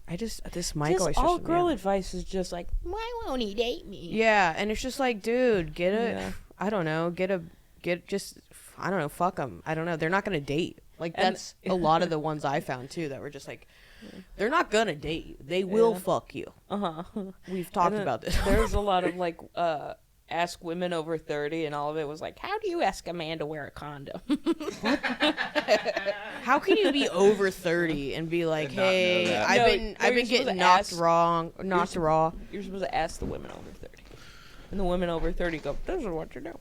this mic always all stresses me girl out. advice is just like, why won't he date me? Yeah, and it's just like, dude, I don't know, I don't know, fuck them. I don't know. They're not going to date. Like, that's a lot of the ones I found, too, that were just like, they're not going to date. They will fuck you. Uh-huh. We've talked about this. There's a lot of, like, ask women over 30, and all of it was like, how do you ask a man to wear a condom? How can you be over 30 and be like, hey, I've been getting knocked raw. You're supposed to ask the women over 30. And the women over 30 go, this is what you do.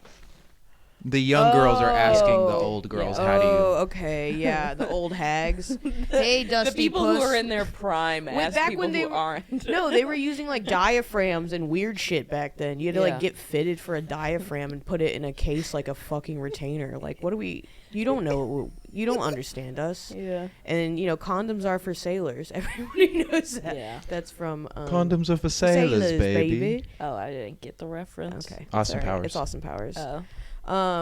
The young girls are asking the old girls, how do you... Oh, okay, yeah, the old hags. Hey, Dusty The people Puss. who are in their prime ask people who aren't. No, they were using, like, diaphragms and weird shit back then. You had to, like, get fitted for a diaphragm and put it in a case like a fucking retainer. Like, what do we... You don't know. You don't understand us. Yeah. And, you know, condoms are for sailors. Everybody knows that. Yeah. That's from... Condoms are for sailors, baby. Oh, I didn't get the reference. Okay. Austin Sorry. Powers. It's Austin Powers. Oh.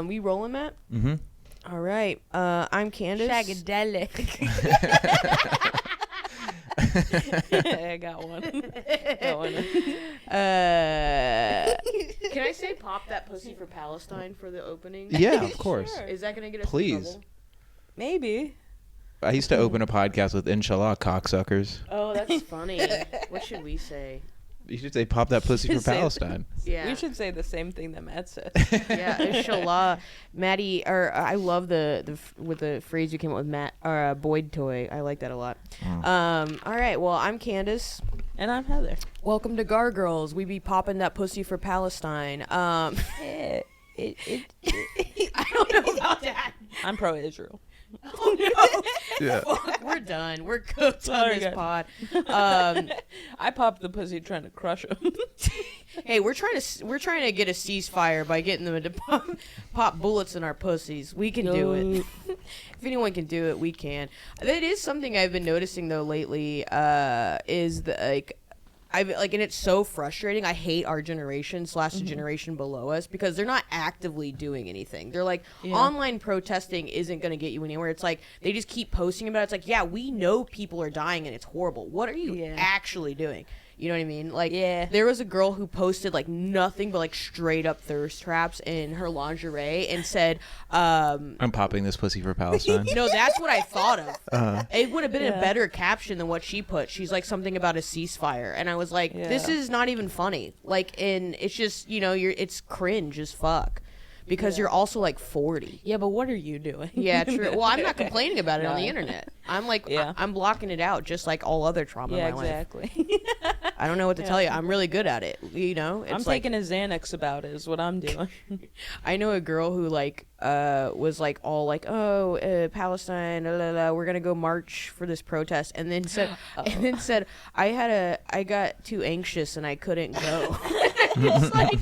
We rolling, Matt? Mm-hmm. All right. I'm Kandace. Shagadelic. I got one. Can I say pop that pussy for Palestine for the opening? Yeah, of course. Is that going to get us Please. in trouble? Maybe. I used to open a podcast with Inshallah cocksuckers. Oh, that's funny. What should we say? You should say pop that pussy for Palestine. Yeah. We should say the same thing that Matt said. Yeah, inshallah. Maddie, I love the phrase you came up with, Matt, or Boyd toy. I like that a lot. All right, well, I'm Kandace. And I'm Heather. Welcome to Gargyrls. We be popping that pussy for Palestine. I don't know about that. I'm pro-Israel. Oh, no. Yeah. Fuck, we're done. We're cooked on Sorry, this guys. pod. I popped the pussy trying to crush him. Hey, we're trying to get a ceasefire by getting them to pop bullets in our pussies. We can do it. If anyone can do it, we can. That is something I've been noticing though lately. Is the and it's so frustrating. I hate our generation / the generation below us because they're not actively doing anything. They're like, online protesting isn't going to get you anywhere. It's like, they just keep posting about it. It's like, yeah, we know people are dying and it's horrible. What are you actually doing? You know what I mean? Like, there was a girl who posted, like, nothing but, like, straight up thirst traps in her lingerie and said, I'm popping this pussy for Palestine. No, that's what I thought of. It would have been a better caption than what she put. She's like, something about a ceasefire. And I was like, this is not even funny. Like, and it's just, you know, it's cringe as fuck. Because you're also like 40. Yeah, but what are you doing? Yeah, true. Well, I'm not complaining about it on the internet. I'm like, I'm blocking it out just like all other trauma in my life. Exactly. I don't know what to tell you. I'm really good at it. You know, I'm taking a Xanax about it is what I'm doing. I know a girl who like was like all like, oh, Palestine, we're gonna go march for this protest, and then said, I got too anxious and I couldn't go. It's like,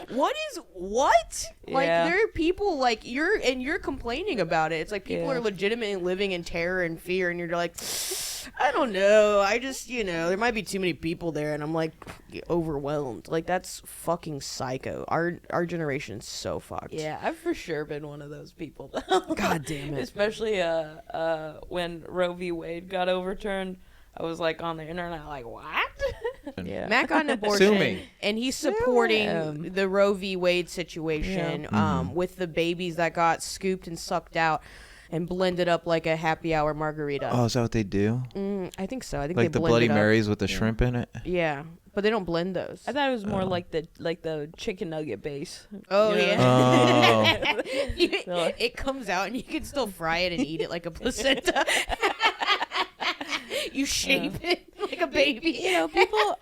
what? Like, there are people like you're complaining about it. It's like people are legitimately living in terror and fear, and you're like, I don't know. I just, you know, there might be too many people there, and I'm like overwhelmed. Like, that's fucking psycho. Our generation's so fucked. Yeah, I've for sure been one of those people. God damn it. Especially when Roe v. Wade got overturned. I was like on the internet like, what? Matt got an abortion, and he's supporting the Roe v. Wade situation with the babies that got scooped and sucked out and blended up like a happy hour margarita. Oh, is that what they do? I think so. I think like they the blend Bloody it up. Marys with the shrimp in it? Yeah, but they don't blend those. I thought it was more like the chicken nugget base. Oh, you know? yeah. It comes out, and you can still fry it and eat it like a placenta. You shape it like a baby. You know, people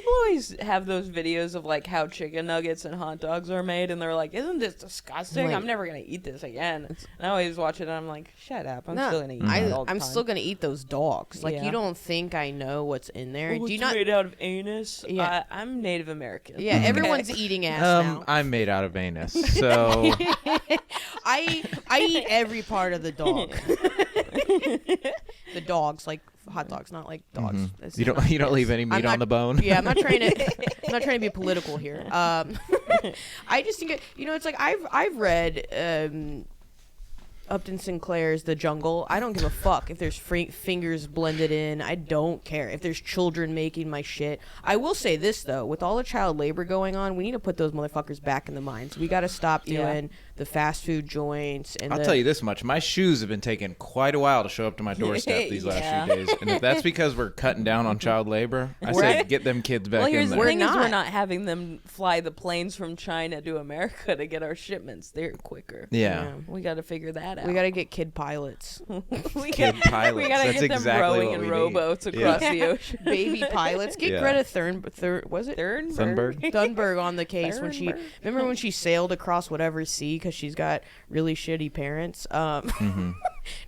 always have those videos of like how chicken nuggets and hot dogs are made, and they're like, isn't this disgusting? I'm never gonna eat this again. And I always watch it and I'm like, shut up, I'm still gonna eat it all the I'm time. still gonna eat those dogs. Like, you don't think I know what's in there? Well, do you it's not made out of anus? Yeah. I'm Native American. Yeah, everyone's eating ass now. I'm made out of anus, so I eat every part of the dog. The dogs, like hot dogs, not like dogs. you don't leave any meat on the bone. Yeah, I'm not trying to be political here. I just think it's like I've read Upton Sinclair's The Jungle. I don't give a fuck if there's fingers blended in. I don't care if there's children making my shit. I will say this though, with all the child labor going on, we need to put those motherfuckers back in the mines. We got to stop doing the fast food joints. And I'll tell you this much: my shoes have been taking quite a while to show up to my doorstep these last few days, and if that's because we're cutting down on child labor, I say get them kids back well, in here's there. the thing: is we're not having them fly the planes from China to America to get our shipments. They're quicker. Yeah. We got to figure that out. We got to get kid pilots. Kid pilots. We got to That's get them exactly rowing what in we rowboats across the ocean. Baby pilots. Get Greta Thunberg on the case when she remember when she sailed across whatever sea because she's got really shitty parents.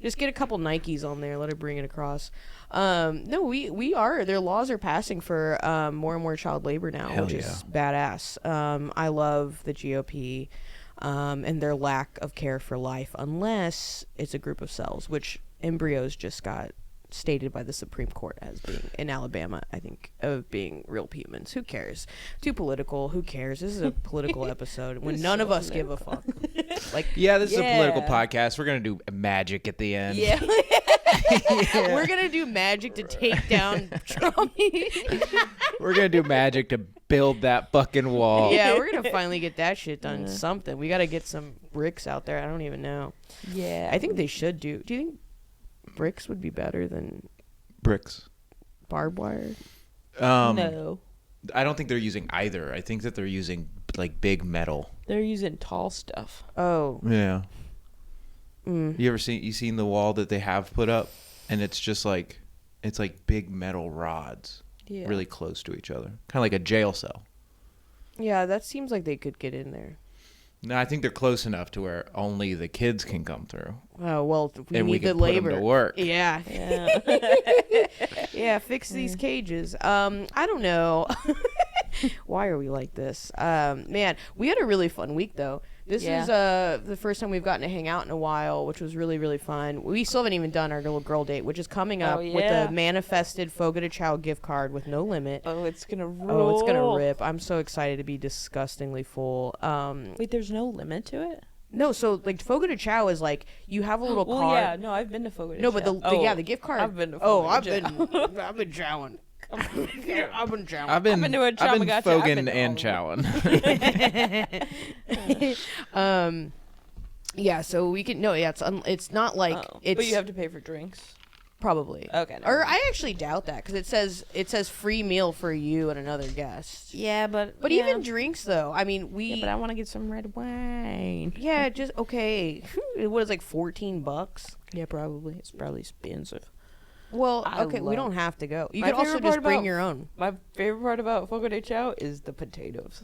Just get a couple Nikes on there, let her bring it across. No, we are. Their laws are passing for more and more child labor now, which is badass. I love the GOP and their lack of care for life, unless it's a group of cells, which embryos just got stated by the Supreme Court as being in Alabama, I think, of being real humans. Who cares? Too political. Who cares? This is a political episode when none of us give a fuck. Like, this is a political podcast. We're gonna do magic at the end. Yeah. We're gonna do magic to take down Trump. We're gonna do magic to build that fucking wall. Yeah, we're gonna finally get that shit done. Something. We gotta get some bricks out there. I don't even know. Yeah. I think they should do. Do you think bricks would be better than bricks? Barbed wire? No. I don't think they're using either. I think that they're using like big metal. They're using tall stuff. Oh. Yeah. You seen the wall that they have put up, and it's just like big metal rods, really close to each other, kind of like a jail cell. Yeah, that seems like they could get in there. No, I think they're close enough to where only the kids can come through. Oh well, we and need we the can labor put them to work. Yeah. Yeah, fix these cages. I don't know. Why are we like this? Man, we had a really fun week though. This is the first time we've gotten to hang out in a while, which was really, really fun. We still haven't even done our little girl date, which is coming up with a manifested Fogo de Chao gift card with no limit. Oh, it's going to roll. Oh, it's going to rip. I'm so excited to be disgustingly full. Wait, there's no limit to it? No, so like Fogo de Chao is like you have a little card. Well, yeah, no, I've been to Fogo de Chao. No, but the gift card. I've been to Fogo de Chao. I've been chowing. I've been chowing. I've been to a fogging and chowing. Yeah, so we can it's not like it's. But you have to pay for drinks. Probably. Okay. Or I actually doubt that because it says free meal for you and another guest. Yeah, but even drinks though. I mean, but I want to get some red wine. Yeah, just okay. It was like $14. Yeah, probably. It's probably expensive. Well, we don't have to go. You could also just bring your own. My favorite part about Fogo de Chao is the potatoes.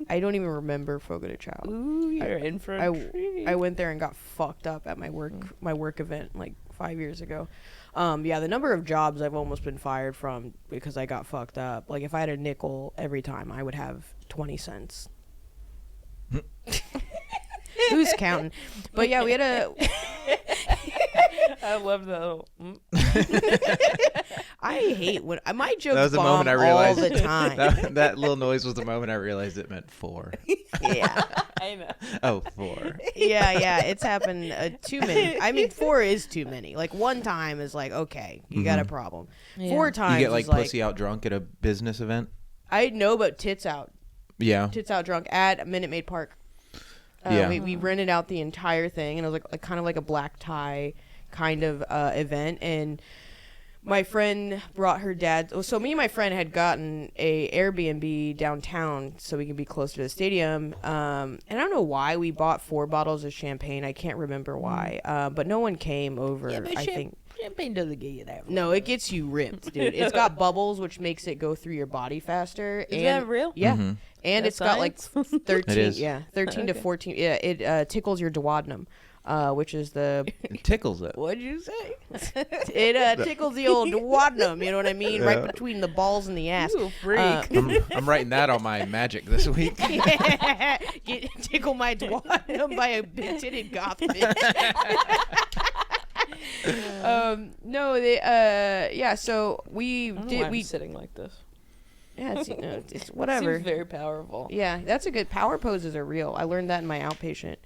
I don't even remember Fogo de Chao. Ooh, you're in for a treat. I went there and got fucked up at my work event like 5 years ago. The number of jobs I've almost been fired from because I got fucked up. Like if I had a nickel every time, I would have 20 cents. Who's counting? But yeah, we had a. I love that. I hate when my jokes that was the bomb moment I realized, all the time. that little noise was the moment I realized it meant 4. Yeah, I know. Oh, 4. Yeah, it's happened too many. I mean, 4 is too many. Like one time is like, okay, you got a problem. Yeah. 4 times you get like is pussy out drunk at a business event. I know about tits out. Yeah, tits out drunk at Minute Maid Park. We rented out the entire thing, and it was like kind of like a black tie kind of event, and my friend brought her dad. So me and my friend had gotten a Airbnb downtown so we could be closer to the stadium, and I don't know why we bought 4 bottles of champagne. I can't remember why, but no one came over. I think champagne doesn't get you that. No, it gets you ripped, dude. It's got bubbles, which makes it go through your body faster. Is that real? Yeah. Mm-hmm. And That's it's got like 13, 13 to 14. Yeah, it tickles your duodenum, which is the. It tickles it. What'd you say? It tickles the old duodenum. You know what I mean? Right between the balls and the ass. You a freak. I'm writing that on my magic this week. Yeah. Tickle my duodenum by a big-titted goth bitch. No, they. So we did. I'm sitting like this. Yeah, it's whatever. Seems very powerful. Yeah, that's a good. Power poses are real. I learned that in my outpatient.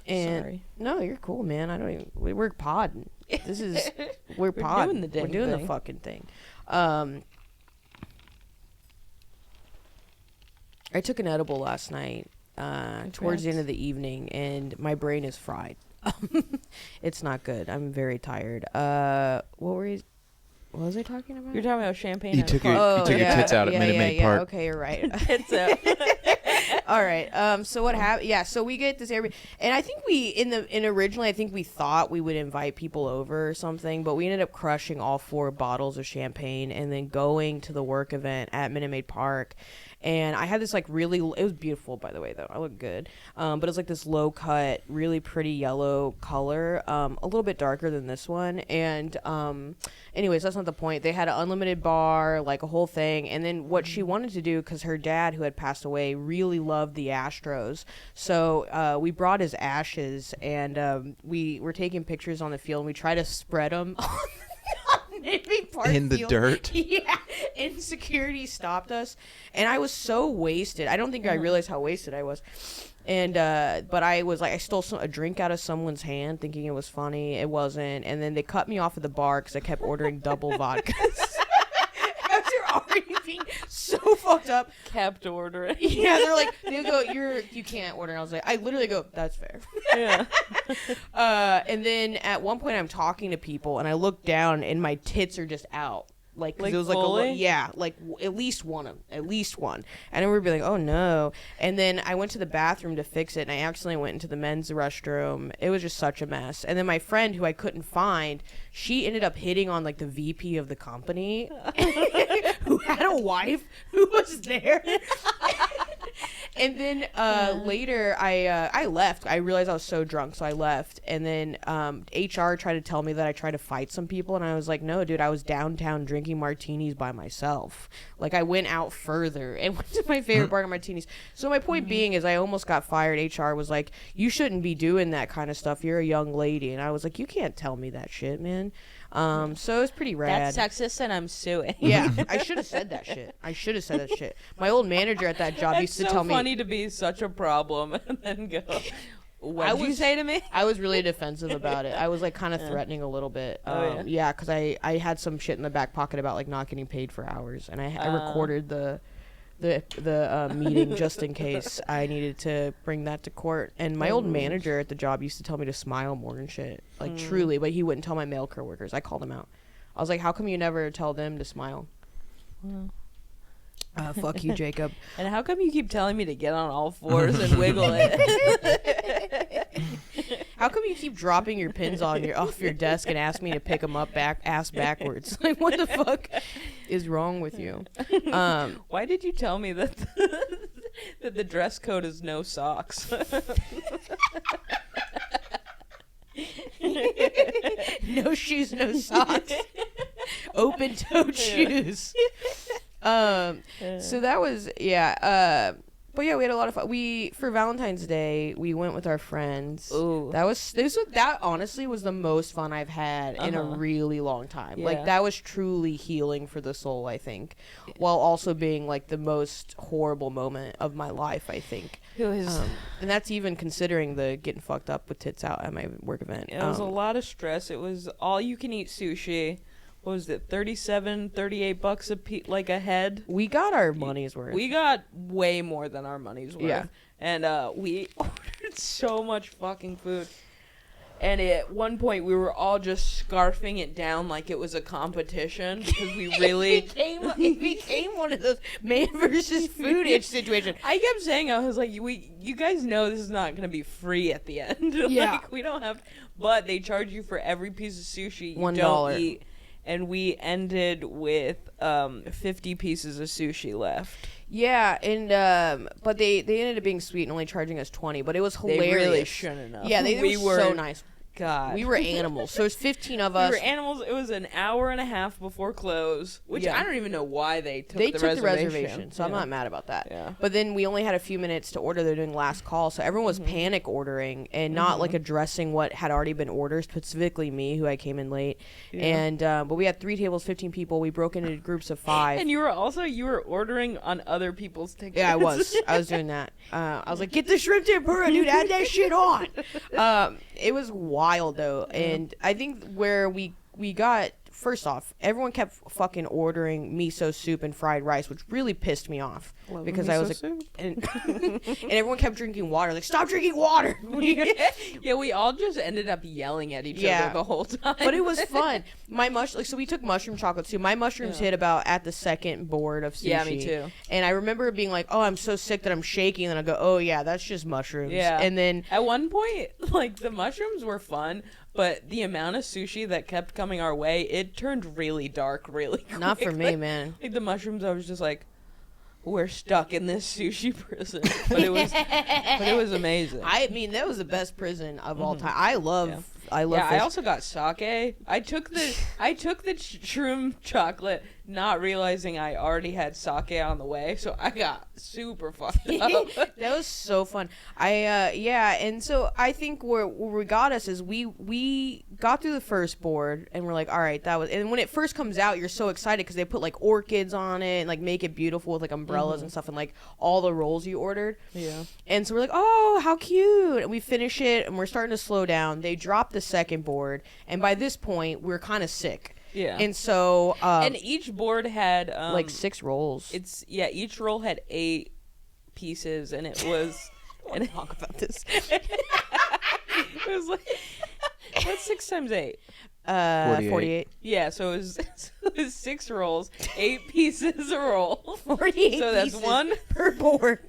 And Sorry. No, you're cool, man. I don't even. We're podding. We're doing the dang We're doing the thing. fucking thing. I took an edible last night, towards the end of the evening, and my brain is fried. It's not good. I'm very tired. What was I talking about? You're talking about champagne. You took your tits out at Minute Maid Park. Okay, you're right. Tits out. All right. So what happened? Yeah. So we get this and I think originally I think we thought we would invite people over or something, but we ended up crushing all 4 bottles of champagne and then going to the work event at Minute Maid Park. And I had this like it was beautiful, by the way, though. I looked good. But it was like this low cut, really pretty yellow color, a little bit darker than this one. And anyways, that's not the point. They had an unlimited bar, like a whole thing. And then what she wanted to do, because her dad, who had passed away, really loved the Astros. So we brought his ashes, and we were taking pictures on the field, and we tried to spread them in the dirt. Yeah, and security stopped us, and I was so wasted. I don't think I realized how wasted I was. And but I was like, I stole a drink out of someone's hand, thinking it was funny. It wasn't. And then they cut me off at the bar because I kept ordering double vodkas. After already being so fucked up, Kept ordering. yeah, they go, you can't order. And I was like, I literally go, that's fair. Yeah. And then at one point I'm talking to people and I look down and my tits are just out. Like, 'cause Like it was like fully? at least one. And I remember being like, oh no. And then I went to the bathroom to fix it and I accidentally went into the men's restroom. It was just such a mess. And then my friend, who I couldn't find, she ended up hitting on like the VP of the company who had a wife who was there. And then later I left. I realized I was so drunk, so I left. And then HR tried to tell me that I tried to fight some people, and I was like, no, dude, I was downtown drinking martinis by myself. Like, I went out further and went to my favorite bar of martinis. So my point being is I almost got fired. HR was like, you shouldn't be doing that kind of stuff. You're a young lady. And I was like, you can't tell me that shit, man. So it was pretty rad. That's sexist and I'm suing. Yeah, I should have said that shit. My old manager at that job used to tell me. It's so funny to be such a problem and then go, what did you say to me? I was really defensive about it. I was like kind of threatening a little bit. Yeah, because I had some shit in the back pocket about like not getting paid for hours, and I recorded the meeting just in case I needed to bring that to court. And my old manager at the job used to tell me to smile more and shit, like truly, but he wouldn't tell my male coworkers. I called him out. I was like, how come you never tell them to smile? Fuck you, Jacob. And how come you keep telling me to get on all fours and wiggle it? How come you keep dropping your pins off your desk and ask me to pick them up ass backwards? Like, what the fuck is wrong with you? Why did you tell me that that the dress code is no socks? No shoes, no socks. Open-toed shoes. So that was but yeah, we had a lot of fun. For Valentine's Day we went with our friends. Ooh. That honestly was the most fun I've had in a really long time. Like, that was truly healing for the soul, I think, while also being like the most horrible moment of my life, I think. It was and that's even considering the getting fucked up with tits out at my work event. It was a lot of stress. It was all you can eat sushi. What was it, $38 like a head? We got our money's worth. We got way more than our money's worth. Yeah. And we ordered so much fucking food. And at one point, we were all just scarfing it down like it was a competition because we really... it became one of those man versus food-ish situations. I kept saying, I was like, you guys know this is not going to be free at the end. Yeah. Like, we don't have... But they charge you for every piece of sushi you $1. don't eat. And we ended with 50 pieces of sushi left. Yeah, and but they ended up being sweet and only charging us $20, but it was hilarious. They really shouldn't have. Yeah, they were so nice. God. We were animals. So there's 15 of us. We were animals. It was an hour and a half before close, which I don't even know why they took the reservation. So I'm not mad about that. Yeah. But then we only had a few minutes to order. They're doing last call, so everyone was panic ordering and not like addressing what had already been ordered, specifically me, who I came in late. Yeah. And but we had 3 tables, 15 people. We broke into groups of 5. And you were ordering on other people's tickets. Yeah, I was doing that. I was like, get the shrimp tempura, dude. Add that shit on. It was wild though, and I think where we got, first off, everyone kept fucking ordering miso soup and fried rice, which really pissed me off because I was like, and everyone kept drinking water. Like, stop drinking water. Yeah, we all just ended up yelling at each other the whole time. But it was fun. So we took mushroom chocolate too. My mushrooms hit about at the second board of sushi. Yeah, me too. And I remember being like, oh, I'm so sick that I'm shaking. And then I go, oh yeah, that's just mushrooms. Yeah. And then at one point, like, the mushrooms were fun, but the amount of sushi that kept coming our way, it turned really dark really quick. Not for me, man. Like the mushrooms, I was just like, we're stuck in this sushi prison. But it was amazing. I mean, that was the best prison of all time. I love fish. I also got sake. I took the shroom chocolate, not realizing I already had sake on the way, so I got super fucked up. That was so fun. And so I think where we got us is we got through the first board and we're like, all right, that was. And when it first comes out, you're so excited because they put like orchids on it and like make it beautiful with like umbrellas and stuff and like all the rolls you ordered. Yeah. And so we're like, oh, how cute. And we finish it and we're starting to slow down. They drop the second board, and by this point we're kind of sick. Yeah. And so and each board had like 6 rolls. Each roll had 8 pieces, and it was and talk about this. It was like, what's 6 times 8? 48. Yeah, so it was 6 rolls, 8 pieces a roll. 48 so that's pieces 1 per board.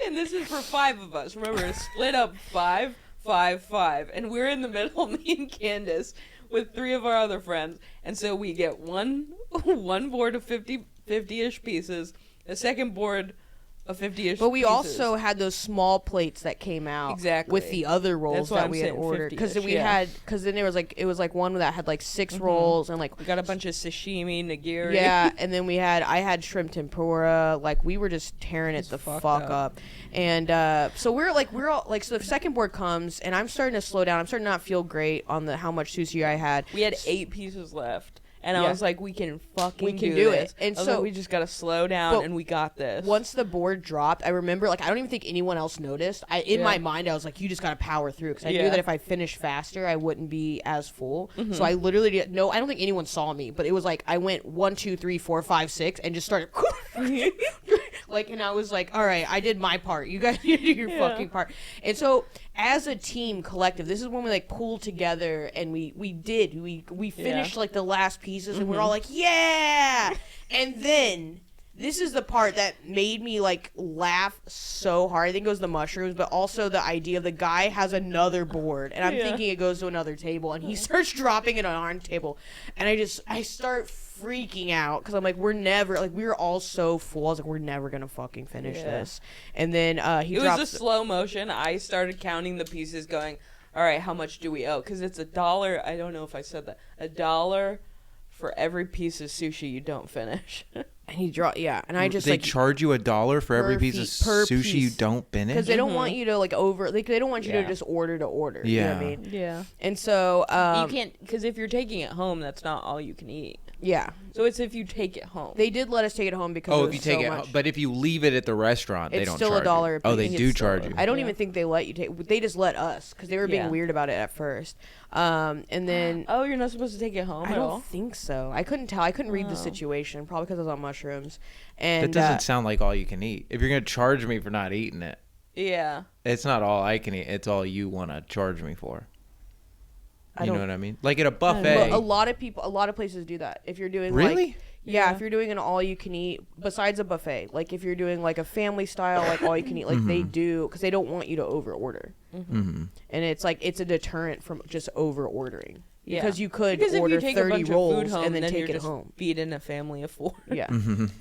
And this is for 5 of us. Remember, it's split up 5, 5, 5, and we're in the middle, me and Kandace, with 3 of our other friends. And so we get one board of 50-ish pieces, a second board of 50-ish But we pieces. also had those small plates that came out with the other rolls that we had ordered, because then there was like, it was like one that had like 6 rolls, and like we got a bunch of sashimi, nigiri. Yeah, and then I had shrimp tempura. Like, we were just tearing it the fuck up. And so we're all like, so the second board comes and I'm starting to slow down. I'm starting to not feel great on how much sushi I had. We had 8 pieces left. And I was like, we can do this. it. And so like, we just got to slow down, and we got this. Once the board dropped, I remember, like, I don't even think anyone else noticed. In my mind, I was like, you just got to power through. Because I knew that if I finished faster, I wouldn't be as full. So I literally I don't think anyone saw me. But it was like, I went 1, 2, 3, 4, 5, 6, and just started. Like, and I was like, all right, I did my part. You guys need to do your fucking part. And so, as a team collective, this is when we like pulled together and we finished like the last pieces, and we're all like, yeah. And then this is the part that made me like laugh so hard. I think it was the mushrooms, but also the idea of the guy has another board, and I'm thinking it goes to another table, and he starts dropping it on our table, and I start freaking out because I'm like, we were all so full. I was like, we're never gonna fucking finish this. And then it was a slow motion. I started counting the pieces, going, all right, how much do we owe? Because it's $1. I don't know if I said that. $1 for every piece of sushi you don't finish. And he and I just they charge you $1 for every piece of sushi you don't finish, because they don't want you to like they don't want you to just order to order. Yeah, you know what I mean? Yeah. And so you can't, because if you're taking it home, that's not all you can eat. Yeah. So it's if you take it home. They did let us take it home because if you take it home, but if you leave it at the restaurant, they don't charge you. It's still $1. Oh, they do charge you. I don't even think they let you take. They just let us, because they were being weird about it at first. And then you're not supposed to take it home I at don't all? think so. I couldn't tell. I couldn't read the situation, probably because I was on mushrooms. And that doesn't sound like all you can eat. If you're gonna charge me for not eating it, it's not all I can eat. It's all you want to charge me for. You know what I mean? Like at a buffet. A lot of places do that. If you're doing if you're doing an all you can eat besides a buffet, like if you're doing like a family style, like all you can eat, like they do, because they don't want you to over order. And it's like, it's a deterrent from just over ordering. Yeah. Because you could order 30 rolls and then take it home. Feeding a family of 4. Yeah.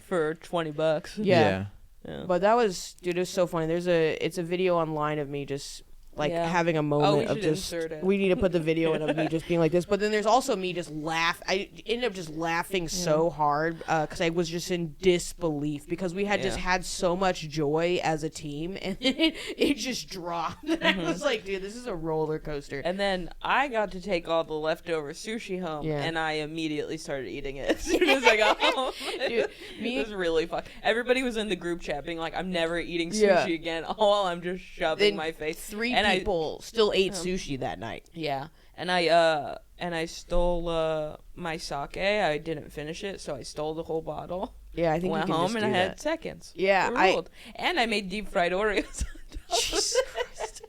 For $20. Yeah. But that was, dude, it was so funny. It's a video online of me just like having a moment of just we need to put the video in of me just being like this. But then there's also me just I ended up just laughing so hard because I was just in disbelief because we had just had so much joy as a team, and it just dropped. I was like, dude, this is a roller coaster. And then I got to take all the leftover sushi home, and I immediately started eating it as soon as I got home. Dude, it was really fun. Everybody was in the group chat being like, I'm never eating sushi again. While I'm just shoving my face. Three people still ate sushi that night. Yeah, and I stole my sake. I didn't finish it, so I stole the whole bottle. Yeah, I think went you can home just and I do had that. seconds. Yeah, I made deep fried Oreos. Jesus Christ.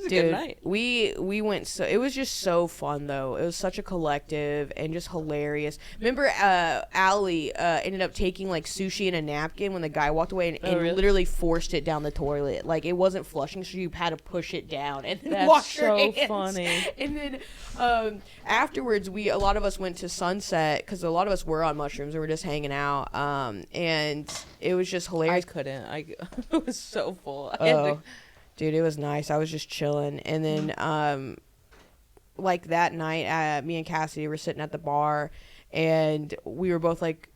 Dude, a good night. we went so it was just so fun though. It was such a collective and just hilarious. Remember Allie ended up taking like sushi in a napkin when the guy walked away and really? Literally forced it down the toilet. Like it wasn't flushing, so you had to push it down and then wash your hands. That's so funny. And then afterwards a lot of us went to Sunset because a lot of us were on mushrooms and we're just hanging out. And it was just hilarious. I couldn't. I was so full. Dude, it was nice. I was just chilling. And then, like, that night, me and Cassidy were sitting at the bar, and we were both like,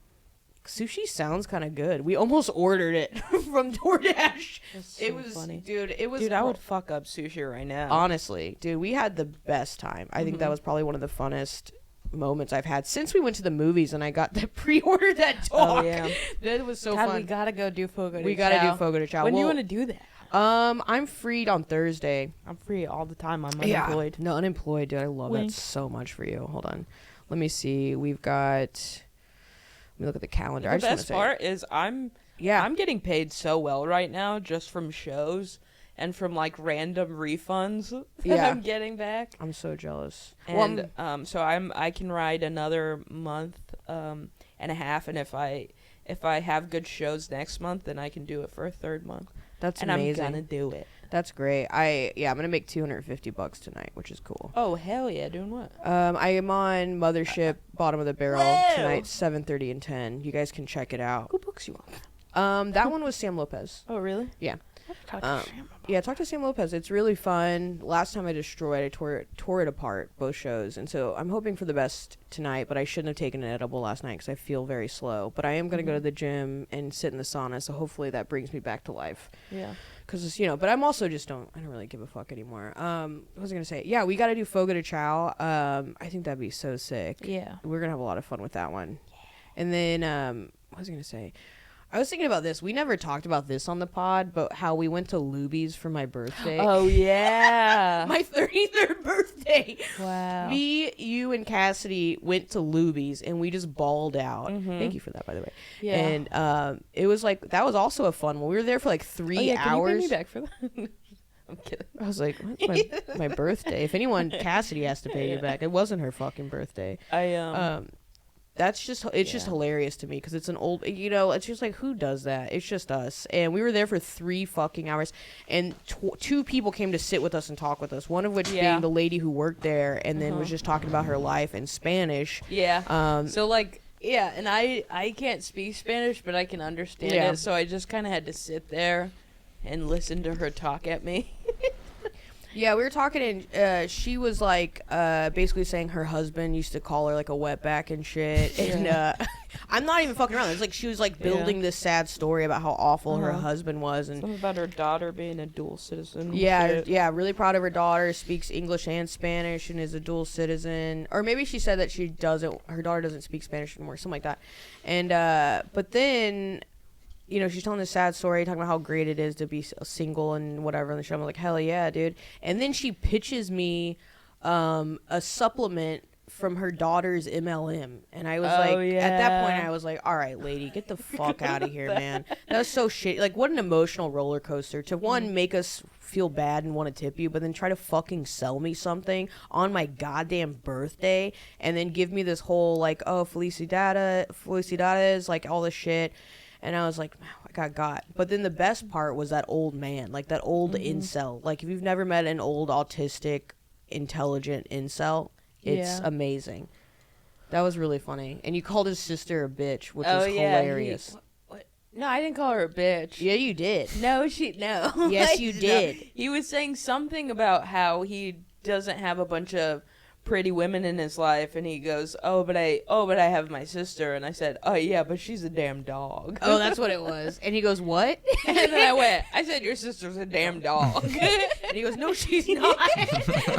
sushi sounds kind of good. We almost ordered it from DoorDash. It was funny. Dude, I would fuck up sushi right now. Honestly. Dude, we had the best time. I think that was probably one of the funnest moments I've had since we went to the movies and I got to pre-order that dog. Oh, yeah. That was so fun. We gotta go do Fogo de Chao. We gotta do Fogo de Chao. When do you want to do that? I'm freed on Thursday. I'm free all the time. I'm unemployed. No, unemployed, dude. I love that so much for you. Hold on. Let me see. We've got... Let me look at the calendar. The best part is I'm getting paid so well right now just from shows and from like random refunds that I'm getting back. I'm so jealous. And so I can ride another month and a half, and if I have good shows next month, then I can do it for a third month. That's amazing. I'm gonna do it. That's great. I'm gonna make $250 tonight, which is cool. Oh hell yeah! Doing what? I am on Mothership Bottom of the Barrel tonight, 7:30 and 10. You guys can check it out. Who books you on? That one was Sam Lopez. Oh really? Yeah. Talk to Sam about talk to Sam Lopez. It's really fun. Last time I tore it apart, both shows. And so I'm hoping for the best tonight, but I shouldn't have taken an edible last night because I feel very slow. But I am going to go to the gym and sit in the sauna, so hopefully that brings me back to life. Yeah. Because, but I'm also I don't really give a fuck anymore. What was I going to say? Yeah, we got to do Fogo de Chao. I think that'd be so sick. Yeah. We're going to have a lot of fun with that one. Yeah. And then, what was I going to say? I was thinking about this. We never talked about this on the pod, but how we went to Luby's for my birthday. Oh, yeah. My 33rd birthday. Wow. Me, you, and Cassidy went to Luby's, and we just balled out. Mm-hmm. Thank you for that, by the way. Yeah. And it was like, that was also a fun one. We were there for like 3 hours. Can you pay me back for that? I'm kidding. I was like, what's my birthday? If anyone, Cassidy has to pay me back. It wasn't her fucking birthday. That's just, it's just hilarious to me because it's an old, it's just like, who does that? It's just us. And we were there for 3 fucking hours, and 2 people came to sit with us and talk with us, one of which being the lady who worked there and then was just talking about her life in Spanish. Yeah. So, like, yeah, and I can't speak Spanish, but I can understand it, so I just kind of had to sit there and listen to her talk at me. Yeah, we were talking, and she was like, basically saying her husband used to call her like a wetback and shit. And I'm not even fucking around. It's like she was like building this sad story about how awful her husband was, and something about her daughter being a dual citizen. Yeah, really proud of her daughter. Speaks English and Spanish, and is a dual citizen. Or maybe she said that her daughter doesn't speak Spanish anymore, something like that. And but then, she's telling this sad story, talking about how great it is to be single and whatever on the show. I'm like, hell yeah, dude. And then she pitches me a supplement from her daughter's MLM. And I was at that point, I was like, all right, lady, get the fuck out of here, man. That was so shitty. Like, what an emotional roller coaster to, one, make us feel bad and want to tip you, but then try to fucking sell me something on my goddamn birthday, and then give me this whole, like, oh, felicidades, like, all this shit. And I was like, I got. But then the best part was that old man, like that old incel. Like, if you've never met an old autistic, intelligent incel, it's amazing. That was really funny. And you called his sister a bitch, which was hilarious. No, I didn't call her a bitch. Yeah, you did. No. Yes, you did. He was saying something about how he doesn't have a bunch of pretty women in his life, and he goes, but I have my sister, and I said, oh yeah, but she's a damn dog. Oh, that's what it was. And he goes, what? And then I said, your sister's a damn dog. And he goes, no, she's not.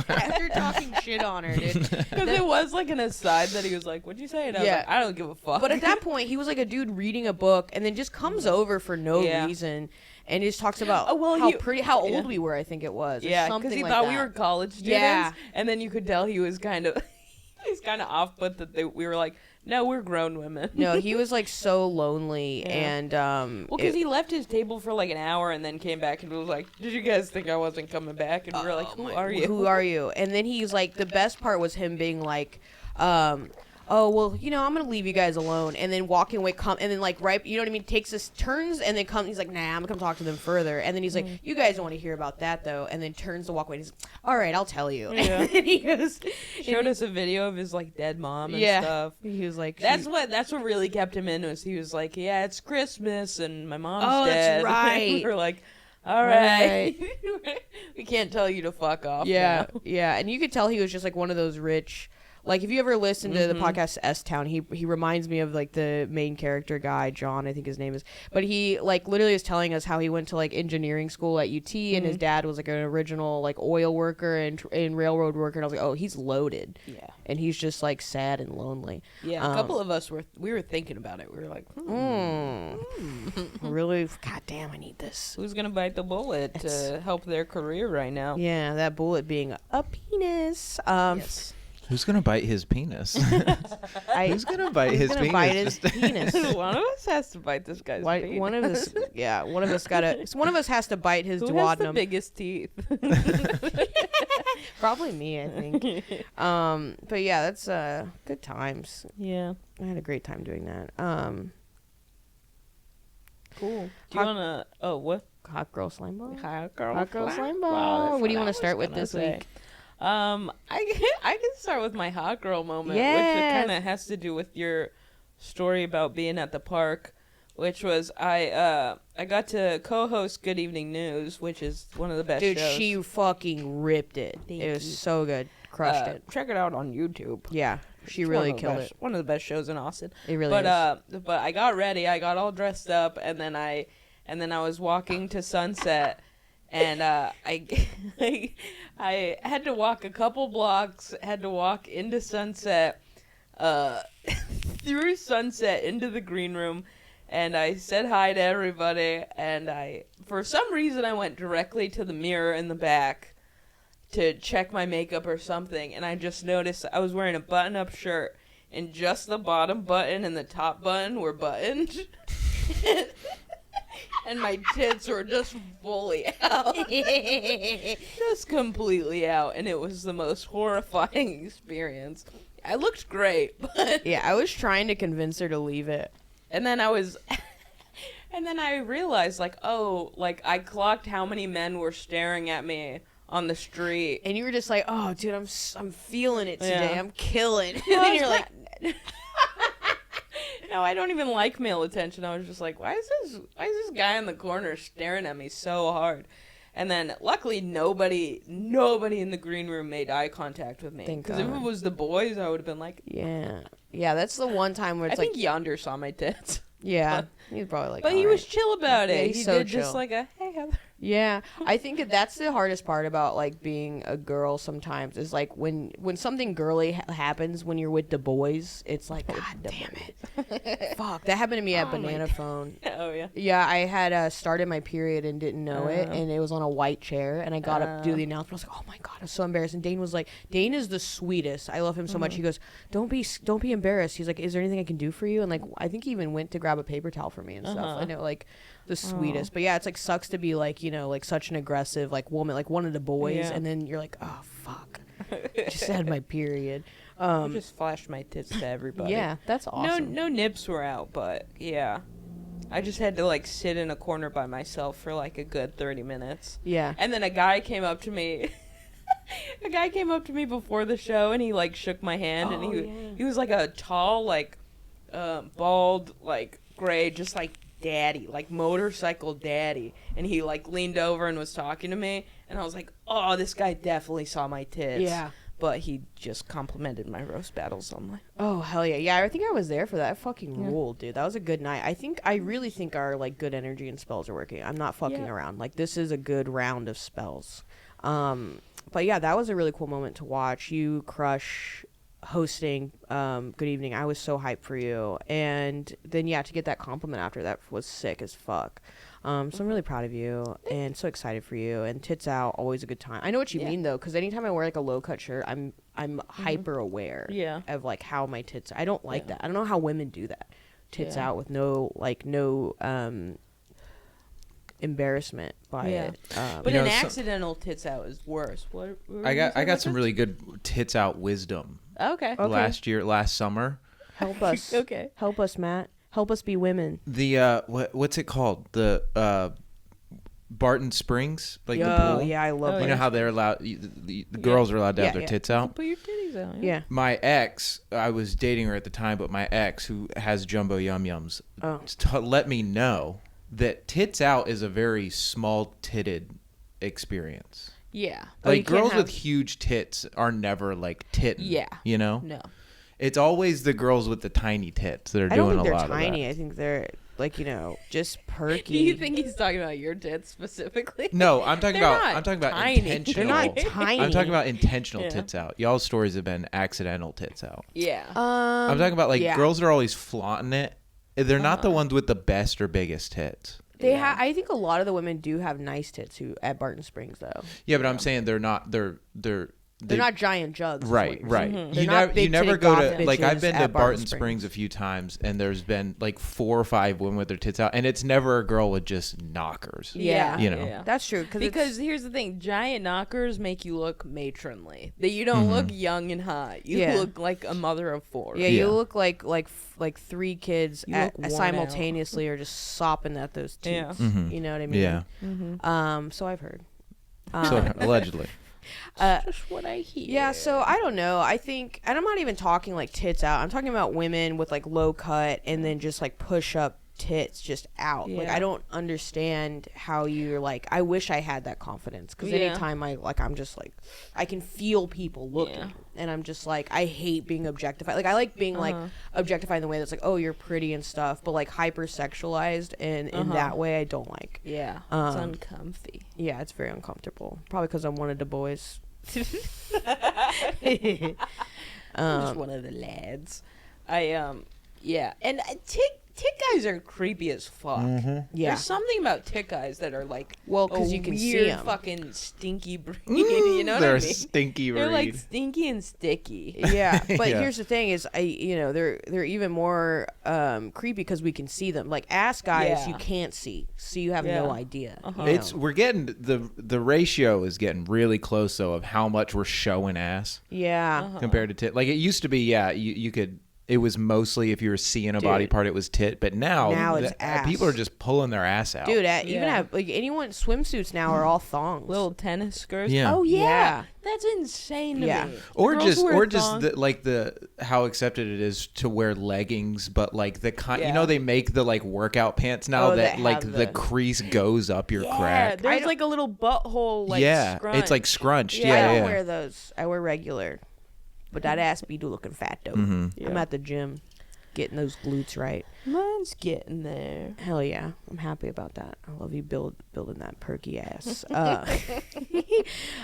After talking shit on her, dude. Because it was like an aside that he was like, what'd you say? And I was like, I don't give a fuck. But at that point, he was like a dude reading a book, and then just comes over for no reason. And he just talks about how old we were, I think it was. Yeah, because he thought we were college students. Yeah. And then you could tell he was kind of off, but we were like, no, we're grown women. No, he was like so lonely. And because he left his table for like an hour and then came back and was like, did you guys think I wasn't coming back? And we were like, who are you? Who are you? And then he's like, the best part was him being like, oh, well, I'm going to leave you guys alone. And then walking away, and then, like, right, you know what I mean? Takes us, turns, and then he's like, nah, I'm going to come talk to them further. And then he's like, you guys don't want to hear about that, though. And then turns to walk away, and he's like, all right, I'll tell you. Yeah. And he goes, showed us a video of his, like, dead mom and stuff. He was like, that's what really kept him in, was he was like, yeah, it's Christmas, and my mom's that's dead. right. And we were like, all right. We can't tell you to fuck off. Yeah, now. yeah. And you could tell he was just, like, one of those rich... Like, if you ever listen to the podcast S-Town, he reminds me of, like, the main character guy, John, I think his name is. But he, like, literally is telling us how he went to, like, engineering school at UT, and his dad was, like, an original, like, oil worker and railroad worker. And I was like, oh, he's loaded. Yeah. And he's just, like, sad and lonely. Yeah, a couple of us we were thinking about it. We were like, really? God damn, I need this. Who's going to bite the bullet to help their career right now? Yeah, that bullet being a penis. Yes. Who's gonna bite his penis? Who's gonna bite his penis? Bite his penis. One of us has to bite this guy's penis. One of us has to bite his duodenum. Who has the biggest teeth? Probably me, I think. But yeah, that's good times. Yeah, I had a great time doing that. Cool. Do you wanna? Oh, what? Hot girl slimeball. Hot girl slimeball. Wow, what do you want to start with this week? I can start with my hot girl moment, which kind of has to do with your story about being at the park, which was I got to co-host Good Evening News, which is one of the best shows. Dude, she fucking ripped it. It was so good. Crushed it. Check it out on YouTube. Yeah, she really killed it. One of the best shows in Austin. It really is. But I got ready. I got all dressed up, and then I was walking to Sunset. And I had to walk a couple blocks, had to walk into Sunset, through Sunset into the green room, and I said hi to everybody, and for some reason I went directly to the mirror in the back to check my makeup or something, and I just noticed I was wearing a button-up shirt, and just the bottom button and the top button were buttoned. And my tits were just fully out. Just completely out. And it was the most horrifying experience. I looked great, but... Yeah, I was trying to convince her to leave it. And then I realized, like, I clocked how many men were staring at me on the street. And you were just like, oh, dude, I'm feeling it today. Yeah. I'm killing. No, and you're like... No, I don't even like male attention. I was just like, why is this guy in the corner staring at me so hard? And then, luckily, nobody in the green room made eye contact with me. Because if it was the boys, I would have been like... Yeah. Yeah, that's the one time where it's like... I think Yonder saw my tits. Yeah. He's probably like... But he was chill about it. He did chill. Just like a, hey, Heather. Yeah, I think that's the hardest part about, like, being a girl sometimes, is, like, when something girly happens when you're with the boys, it's like, God damn it. Fuck, that happened to me at Banana Phone. Oh, yeah. Yeah, I had started my period and didn't know it, and it was on a white chair, and I got up to do the announcement. I was like, oh, my God, I'm so embarrassed. And Dane was like, Dane is the sweetest. I love him so much. He goes, don't be embarrassed. He's like, is there anything I can do for you? And, like, I think he even went to grab a paper towel for me and stuff. I know, like... The sweetest. But yeah, it's like sucks to be like, you know, like such an aggressive like woman, like one of the boys, and then you're like, oh fuck. Just had my period. I just flashed my tits to everybody. Yeah, that's awesome. No nips were out, but yeah. I just had to like sit in a corner by myself for like a good 30 minutes. Yeah. And then a guy came up to me. A guy came up to me before the show and he like shook my hand and he was like a tall, like bald, like gray, just like daddy, like motorcycle daddy. And he like leaned over and was talking to me. And I was like, oh, this guy definitely saw my tits. Yeah. But he just complimented my roast battles on my... Oh, hell yeah. Yeah, I think I was there for that. Fucking ruled, dude. That was a good night. I really think our, like, good energy and spells are working. I'm not fucking around. Like, this is a good round of spells. But yeah, that was a really cool moment to watch. You crush hosting Good Evening. I was so hyped for you. And then, yeah, to get that compliment after that was sick as fuck. So I'm really proud of you and so excited for you. And tits out, always a good time. I know what you mean though, because anytime I wear like a low cut shirt, I'm hyper aware of like how my tits. I don't like that. I don't know how women do that. Tits out with no embarrassment by it. But an accidental tits out is worse. What I got some really good tits out wisdom. Okay. Last summer. Help us. Okay. Help us, Matt. Help us be women. The what's it called? The Barton Springs, like the pool. Yeah, I love. You know how they're allowed. The girls are allowed to have their tits out. Put your titties out. Yeah. My ex, I was dating her at the time, but my ex, who has jumbo yum yums, let me know that tits out is a very small titted experience. Yeah. Like girls with huge tits are never like titting. Yeah. You know. No. It's always the girls with the tiny tits that are doing a lot of that. I don't think they're tiny. I think they're like, just perky. Do you think he's talking about your tits specifically? No, I'm talking about tiny. intentional. They're not tiny. I'm talking about intentional tits out. Y'all's stories have been accidental tits out. Yeah. I'm talking about girls are always flaunting it. They're not the ones with the best or biggest tits. I think a lot of the women do have nice tits who at Barton Springs though. Yeah, but I'm saying they're not. They're not giant jugs. Right. Mm-hmm. You never go to like I've been to Barton Springs Springs a few times, and there's been like 4 or 5 women with their tits out, and it's never a girl with just knockers. Yeah, you know that's true. Because here's the thing: giant knockers make you look matronly. That you don't look young and hot. You look like a mother of 4. Yeah, you look like 3 kids simultaneously are just sopping at those teeth. Yeah. Mm-hmm. You know what I mean? Yeah. Mm-hmm. So I've heard. So allegedly. Just what I hear. Yeah, so I don't know. I think, and I'm not even talking like tits out. I'm talking about women with like low cut and then just like push up tits just out. Like I don't understand how you're like. I wish I had that confidence because anytime I'm just like, I can feel people looking, and I'm just like, I hate being objectified. Like I like being like objectified in the way that's like, oh, you're pretty and stuff, but like hypersexualized and in that way I don't like. Yeah, it's uncomfy. Yeah, it's very uncomfortable. Probably because I'm one of the boys. I'm just one of the lads. And tick guys are creepy as fuck. Mm-hmm. Yeah, there's something about tick guys that are like, because you can weird see them. Fucking stinky breed. You know what I mean? They're stinky breed. They're like stinky and sticky. Yeah, but here's the thing: is they're even more creepy because we can see them. Like ass guys, you can't see, so you have no idea. We're getting the ratio is getting really close though of how much we're showing ass. Yeah, compared to tit. Like it used to be. Yeah, you could. It was mostly if you were seeing a body part, it was tit. But now it's ass. People are just pulling their ass out. Dude, even have like anyone swimsuits now are all thongs, little tennis skirts. Yeah. Oh yeah, Yeah. that's insane to me. Or Girls just how accepted it is to wear leggings, but like they make the like workout pants now that like the crease goes up your crack. There's like a little butthole. Like, scrunch. It's like scrunched. I don't wear those. I wear regular. But that ass be looking fat though. Mm-hmm. Yeah. I'm at the gym, getting those glutes right. Mine's getting there. Hell yeah, I'm happy about that. I love you building that perky ass. I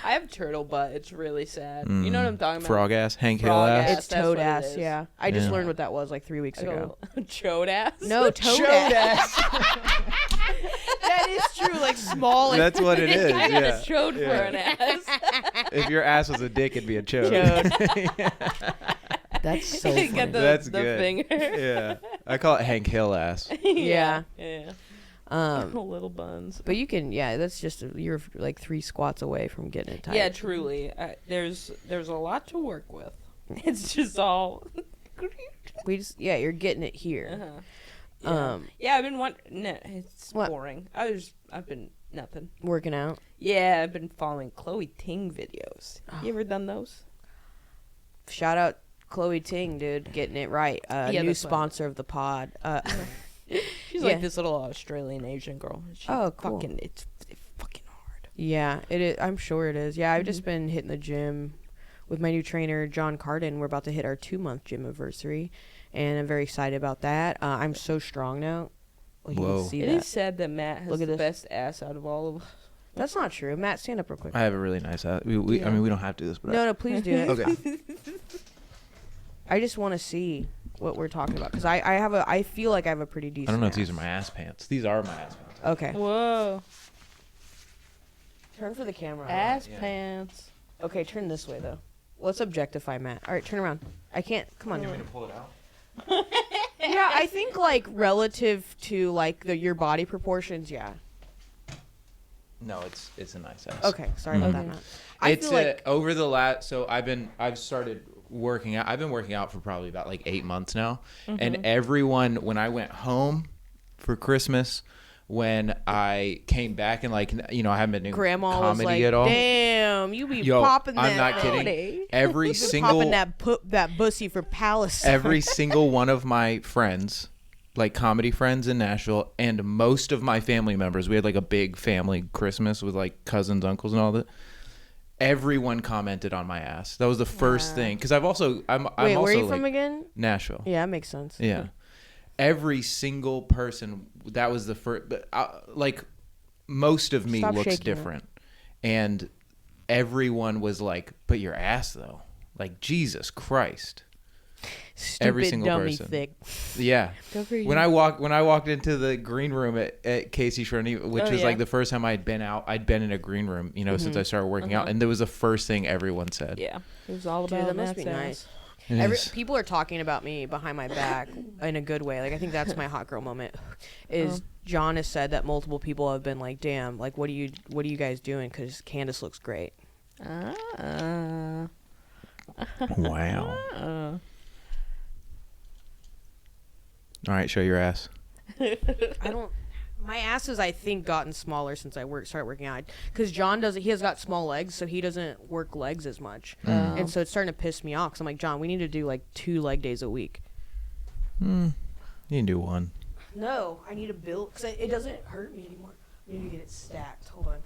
have turtle butt. It's really sad. You know what I'm talking about? Frog ass, Hank Hill Frog ass. It's toad ass. Yeah, I just learned what that was like 3 weeks ago. Chode ass. No, toad ass. That is true. Like small. That's what it is. I got Yeah. a chode for an ass. If your ass was a dick, it'd be a chode. That's so funny. That's the good. Finger. Yeah, I call it Hank Hill ass. Yeah. Little buns. But you can, that's just you're like 3 squats away from getting it tight. Yeah, truly. There's a lot to work with. It's just all. You're getting it here. I've been No, it's What? boring. I've been nothing. Working out. Yeah, I've been following Chloe Ting videos. You ever done those? Shout out Chloe Ting, dude, getting it right. New sponsor of the pod. She's She's like this little Australian Asian girl. She cool. It's fucking hard. Yeah, it is. I'm sure it is. Yeah, I've just been hitting the gym with my new trainer, John Carden. We're about to hit our 2-month gym anniversary, and I'm very excited about that. I'm so strong now. Well, you can see It that. is sad that Matt has the best ass out of all of us. That's not true. Matt, stand up real quick. I have a really nice ass. I mean, we don't have to do this, but No, please do it. Okay. I just want to see what we're talking about because I feel like I have a pretty decent. I don't know ass. if these are my ass pants. These are my ass pants. Okay. Whoa. Turn for the camera. Ass pants. Okay, turn this way though. Let's objectify Matt. All right, turn around. I can't. Come on. You want me to pull it out? Yeah, I think like relative to like your body proportions, yeah. No, it's a nice ass. Okay, sorry about that, Matt. I It's feel like over the last. So I've started working out. I've been working out for probably about like 8 months now, and everyone when I went home for Christmas. When I came back and like I haven't been doing Grandma comedy was like, at all. Damn, you be popping that. I'm not kidding. Every single popping that bussy for Palestine. every single one of my friends, like comedy friends in Nashville, and most of my family members, we had like a big family Christmas with like cousins, uncles, and all that. Everyone commented on my ass. That was the first thing because I'm Wait, also where are you like, from again? Nashville. Yeah, that makes sense. Yeah. Every single person, that was the first, but like most of me Stop looks shaking different. And everyone was like, but your ass though, like Jesus Christ. Stupid Every single dummy person. thick. Yeah. Good for you. When I walked into the green room at Casey Shroney, which was like the first time I'd been in a green room, since I started working out. And there was the first thing everyone said. Yeah. It was all Dude, about that must Matt's be ass. nice. It is. People are talking about me behind my back in a good way. Like I think that's my hot girl moment. Is John has said that multiple people have been like, "Damn, like what are you guys doing?" Because Kandace looks great. Wow. All right, show your ass. My ass has, I think, gotten smaller since I started working out. Because John he has got small legs, so he doesn't work legs as much. And so it's starting to piss me off. Because I'm like, John, we need to do like 2 leg days a week. You can do one. No, I need to build, because it doesn't hurt me anymore. I need to get it stacked. Hold on.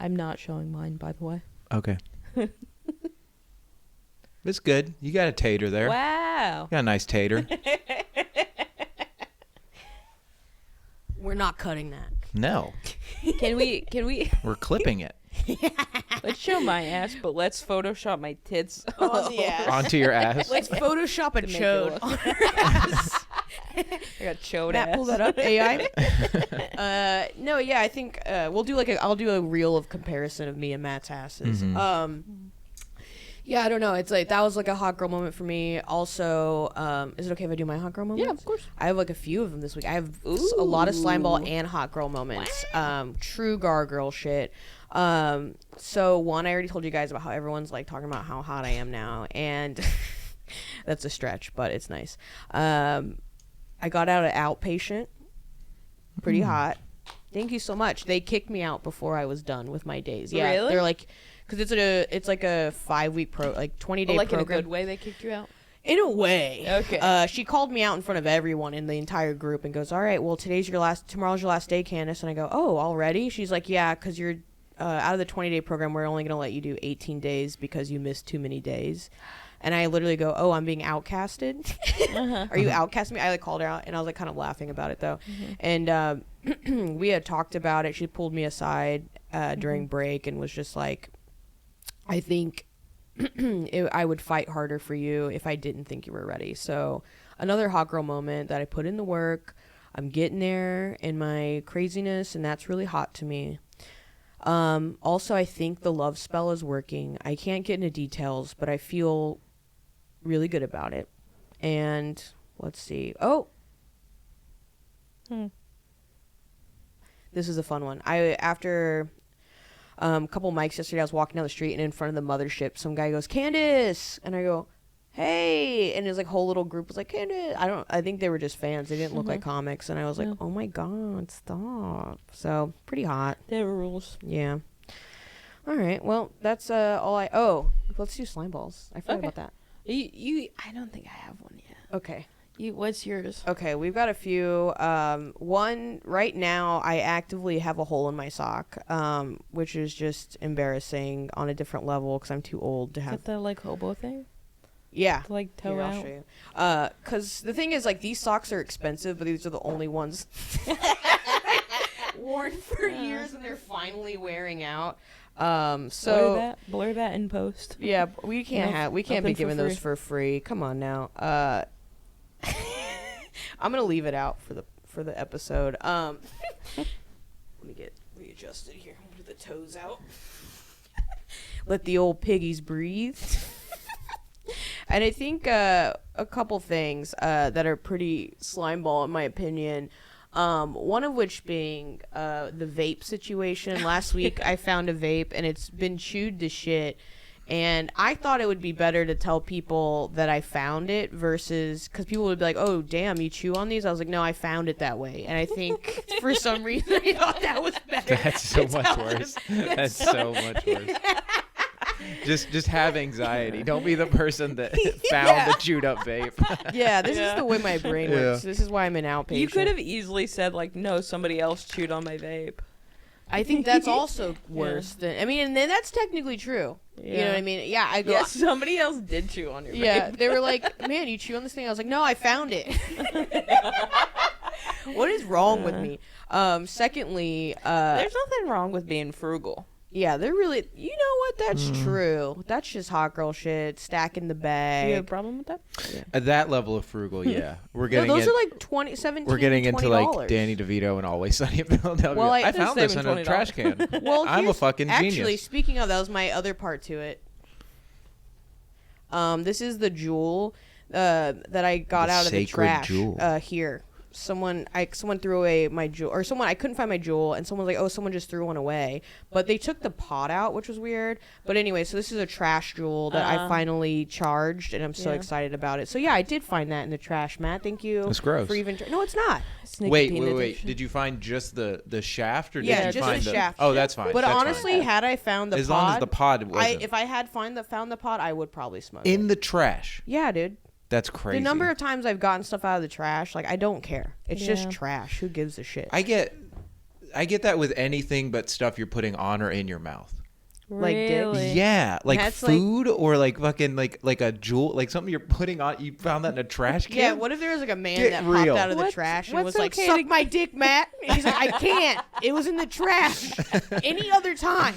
I'm not showing mine, by the way. Okay. It's good. You got a tater there. Wow. You got a nice tater. We're not cutting that. No. Can we We're clipping it. let's show my ass, but let's Photoshop my tits On the ass. Onto your ass. Let's Photoshop a To make it chode. look- on her ass. I got chode Matt, ass. pull that up, AI. No, yeah, I think we'll do I'll do a reel of comparison of me and Matt's asses. Yeah, I don't know. It's like that was like a hot girl moment for me. Also, is it okay if I do my hot girl moments? Yeah, of course. I have like a few of them this week. I have a lot of slimeball and hot girl moments. True Gargyrl shit. So one, I already told you guys about how everyone's like talking about how hot I am now, and that's a stretch, but it's nice. I got out of outpatient. Pretty hot. Thank you so much. They kicked me out before I was done with my days. Yeah, Really? they're like, because it's like a 5-week 20-day Like program. in a good way, they kicked you out. In a way. Okay. She called me out in front of everyone in the entire group and goes, "All right, well tomorrow's your last day, Kandace." And I go, "Oh, already?" She's like, "Yeah, because you're out of the 20-day program. We're only gonna let you do 18 days because you missed too many days." And I literally go, "Oh, I'm being outcasted." Are you outcasting me? I like called her out, and I was like kind of laughing about it though. And we had talked about it. She pulled me aside during break and was just like, "I think I would fight harder for you if I didn't think you were ready." So another hot girl moment that I put in the work. I'm getting there in my craziness, and that's really hot to me. Also, I think the love spell is working. I can't get into details, but I feel really good about it. And let's see. Oh, this is a fun one. After a couple mics yesterday, I was walking down the street, and in front of the mothership, some guy goes, "Kandace," and I go, "Hey," and his like whole little group was like, "Kandace." I think they were just fans. They didn't look like comics, and I was like, "Oh my god, stop!" So pretty hot. They have rules. Yeah. All right. Well, that's all I. Oh, let's do slime balls. I forgot about that. I don't think I have one yet. Okay. What's yours? Okay, we've got a few. One right now, I actively have a hole in my sock, which is just embarrassing on a different level because I'm too old to Is have. that the like hobo thing? Yeah. To, like toe Here, out. I'll show you. Because the thing is, like, these socks are expensive, but these are the only ones worn for years, and they're finally wearing out. So blur that in post. yeah, we can't be open for giving those free. for free. Come on now. I'm gonna leave it out for the episode. Let me get readjusted here. Move the toes out. Let the old piggies breathe. And I think a couple things that are pretty slimeball in my opinion. One of which being the vape situation. Last week I found a vape and it's been chewed to shit. And I thought it would be better to tell people that I found it versus because people would be like, "Oh, damn, you chew on these?" I was like, "No, I found it that way." And I think for some reason I thought that was better. That's so much worse. That's so much worse. Just have anxiety. Don't be the person that found the chewed up vape. Yeah, this is the way my brain works. This is why I'm an outpatient. You could have easily said like, "No, somebody else chewed on my vape." I think that's also worse than. I mean, and then that's technically true. You know what I mean? Yeah, I go. Yeah, somebody else did chew on your Yeah, vape. they were like, "Man, you chew on this thing?" I was like, "No, I found it." What is wrong with me? Secondly, There's nothing wrong with being frugal. yeah, they're really. You know what? That's true. That's just hot girl shit. Stacking the bag. You have a problem with that? At that level of frugal, yeah, we're No, getting. those are like 20, 17, we're getting into $20. like Danny DeVito and Always Sunny in Philadelphia. Well, I they're found this in saving a trash can. Well, I'm a here's- fucking Actually, genius. speaking of, that was my other part to it. This is the jewel that I got The out of the sacred trash jewel. here. Someone threw away my jewel, or I couldn't find my jewel, and someone was like, "Oh, someone just threw one away." But they took the pot out, which was weird. But anyway, so this is a trash jewel that I finally charged, and I'm so excited about it. So yeah, I did find that in the trash, Matt. Thank you. That's gross. For even no, it's not. Wait. Did you find just the shaft, or Yeah, did you just find the shaft. Oh, that's fine. But that's honestly, fine. had I found the as pod, long as the pod wasn't if I had found the pod, I would probably smoke in it. the trash. Yeah, dude. That's crazy. The number of times I've gotten stuff out of the trash, like I don't care. It's Yeah. just trash. Who gives a shit? I get that with anything but stuff you're putting on or in your mouth. Like dicks? Really? Yeah, like That's like- food or like fucking like a jewel, like something you're putting on. You found that in a trash can. Yeah, what if there was like a man Get that real. popped out of the What's- trash and what's was like, okay "Suck to- my dick, Matt." And he's like, "I can't. It was in the trash. Any other time."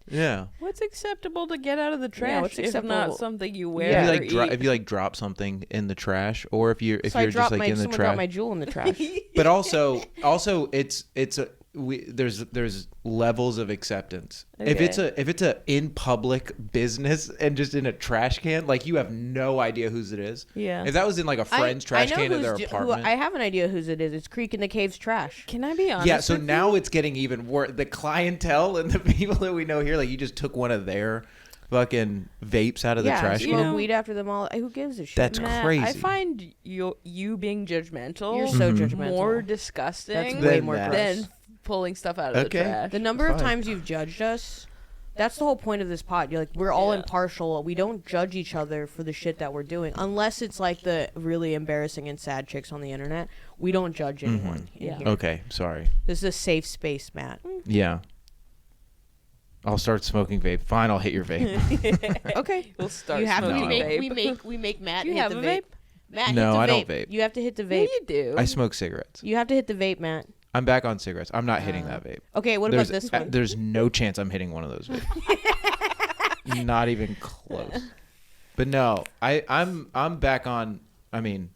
Yeah. What's acceptable to get out of the trash? what's if acceptable? not something you wear Yeah. If you or like eat? if you like drop something in the trash, or if you're So I just dropped like in the someone dropped my trash. jewel in the trash. But also there's levels of acceptance. If it's a in public business and just in a trash can, like you have no idea whose it is. Yeah. If that was in like a friend's trash can in their apartment. I have an idea whose it is. It's Creek in the Cave's trash. Can I be honest? Yeah, so with now you? it's getting even worse. The clientele and the people that we know here, like you just took one of their fucking vapes out of the trash smoke can. weed after them all. Who gives a shit? That's Matt, crazy. I find you being judgmental. You're so judgmental. More disgusting That's Than way more that. gross. than pulling stuff out of Okay. the trash. The number of Fine. times you've judged us, that's the whole point of this pod. You're like, we're all Yeah. impartial. We don't judge each other for the shit that we're doing. Unless it's like the really embarrassing and sad chicks on the internet. We don't judge anyone. in Yeah. here. Okay, sorry. This is a safe space, Matt. Yeah. I'll start smoking vape. Fine, I'll hit your vape. Okay. We'll start You have to smoking vape. we make Matt You hit have the a vape. vape? Matt, No, hit the I don't vape. You have to hit the Yeah, vape. you do. I smoke cigarettes. You have to hit the vape, Matt. I'm back on cigarettes. I'm not hitting that vape. Okay, what about this one? There's no chance I'm hitting one of those vapes. Not even close. But no, I'm back on. I mean,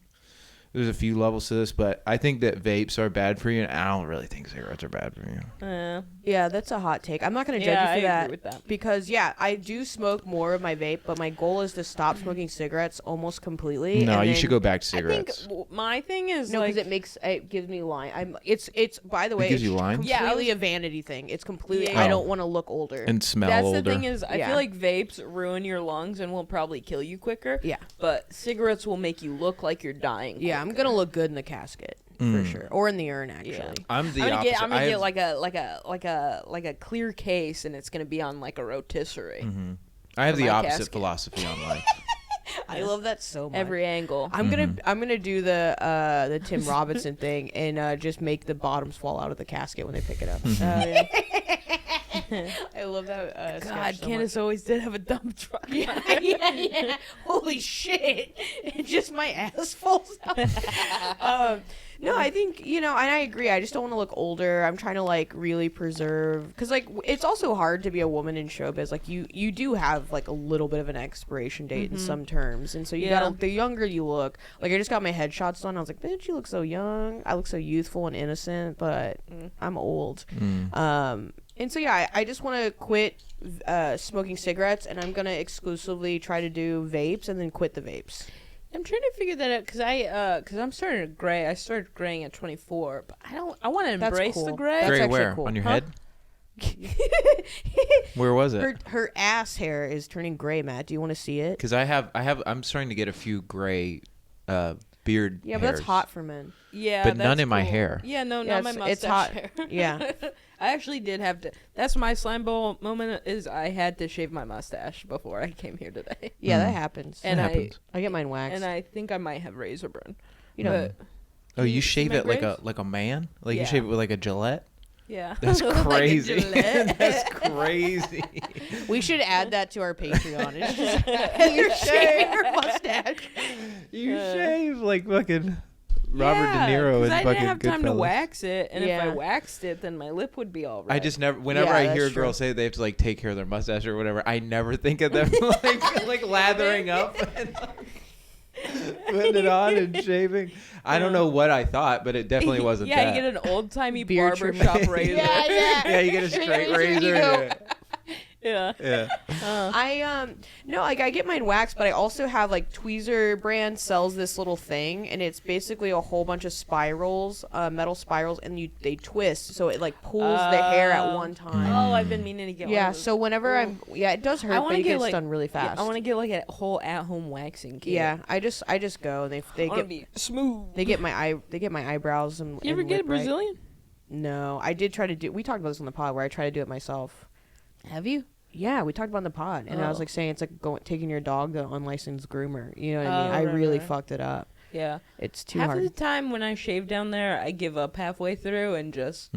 there's a few levels to this, but I think that vapes are bad for you, and I don't really think cigarettes are bad for you. Yeah, that's a hot take. I'm not going to judge Yeah, you for I that, agree with that. because I do smoke more of my vape, but my goal is to stop smoking cigarettes almost completely. No, and you then- should go back to I think cigarettes. my thing is No, like because it gives me line. It's by the way, gives it's you lines? Yeah, I completely a vanity thing. It's completely. Yeah. I Oh. don't want to look older. And smell that's older. the thing is I Yeah. feel like vapes ruin your lungs and will probably kill you quicker. Yeah. But cigarettes will make you look like you're dying. Yeah, I'm gonna look good in the casket for sure, or in the urn actually. Yeah. I'm the I'm gonna opposite. get, I'm gonna I get have- like a clear case, and it's gonna be on like a rotisserie. I have for the my opposite casket. philosophy on life. I love that so much. Every angle. I'm gonna do the Tim Robinson thing and just make the bottoms fall out of the casket when they pick it up. I love that. God, so Kandace always did have a dump truck. yeah. Holy shit! Just my ass falls out. No, I think and I agree. I just don't want to look older. I'm trying to like really preserve because like it's also hard to be a woman in showbiz. Like you do have like a little bit of an expiration date in some terms, and so you gotta the younger you look. Like I just got my headshots done. I was like, bitch, you look so young. I look so youthful and innocent, but I'm old. And so yeah, I just want to quit smoking cigarettes, and I'm gonna exclusively try to do vapes, and then quit the vapes. I'm trying to figure that out because I'm starting to gray. I started graying at 24, but I want to embrace the gray. That's Gray actually where? cool. On your head? Where was it? Her ass hair is turning gray, Matt. Do you want to see it? Because I'm starting to get a few gray beard Yeah, but hairs. that's hot for men. Yeah, But that's none in my cool. hair. Yeah, no, Yeah, not my mustache it's hot. hair. Yeah. I actually did have to. That's my slimeball moment. Is I had to shave my mustache before I came here today. Yeah, that happens. And That happens. I get mine waxed. And I think I might have razor burn. But Oh, you shave my it like grays? a man? Like Yeah. you shave it with like a Gillette? Yeah. That's Like a crazy. Gillette. That's crazy. we should add that to our Patreon. It's just you're shaving your mustache. You shave like fucking Robert De Niro in I fucking didn't have time to Goodfellas. wax it, and if Yeah. I waxed it, then my lip would be all right. I just never. Whenever Yeah, I that's hear a true. girl say they have to like take care of their mustache or whatever, I never think of them like lathering up and like, putting it on and shaving. I don't know what I thought, but it definitely wasn't Yeah, that. you get an old timey Beard barbershop razor. Yeah, you get a straight razor. Yeah. Yeah. I get mine waxed, but I also have like Tweezer brand sells this little thing, and it's basically a whole bunch of spirals, metal spirals, and they twist, so it like pulls the hair at one time. Oh, I've been meaning to get one Yeah, of those. so whenever it does hurt, but it gets done really fast. I want to get like a whole at-home waxing kit. Yeah, I just go. And they I want to get be smooth. they get my eyebrows and. You ever and get a lip right. Brazilian? No, I did try to do. We talked about this on the pod where I try to do it myself. Have you? Yeah, we talked about it on the pod, and I was Oh. like saying it's like taking your dog to an unlicensed groomer. You know what I mean? Oh, I right, really right. fucked it up. Yeah. It's too Half hard. of the time when I shave down there, I give up halfway through and just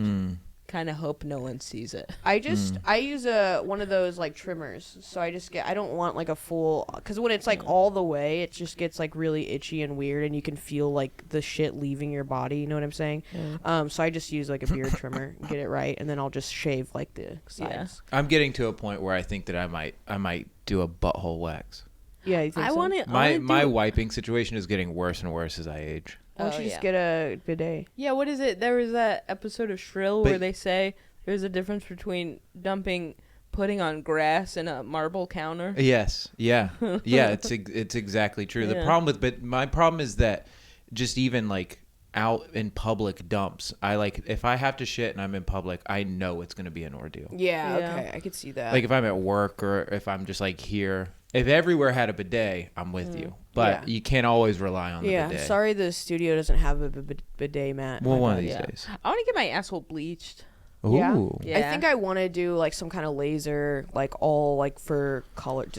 kind of hope no one sees it. I use one of those like trimmers, so I don't want like a full, because when it's like all the way, it just gets like really itchy and weird, and you can feel like the shit leaving your body. You know what I'm saying? So I just use like a beard trimmer, get it right, and then I'll just shave like the sides. I'm getting to a point where I think that I might do a butthole wax. Yeah, you think I so? want to. My wiping situation is getting worse and worse as I age. Why don't Oh, you just yeah. get a bidet? Yeah, what is it? There was that episode of Shrill But- where they say there's a difference between dumping pudding on grass and a marble counter. Yes. Yeah. Yeah. It's exactly true. The Yeah. but my problem is that just even like out in public dumps, if I have to shit and I'm in public, I know it's gonna be an ordeal. Yeah, Yeah. okay, I could see that. Like if I'm at work or if I'm just like here. If everywhere had a bidet, I'm with you. But Yeah. you can't always rely on the yeah, bidet. sorry the studio doesn't have a bidet, Matt. Well, My one of bad. these Yeah. days. I want to get my asshole bleached. Ooh. Yeah. I think I want to do like some kind of laser, like all like for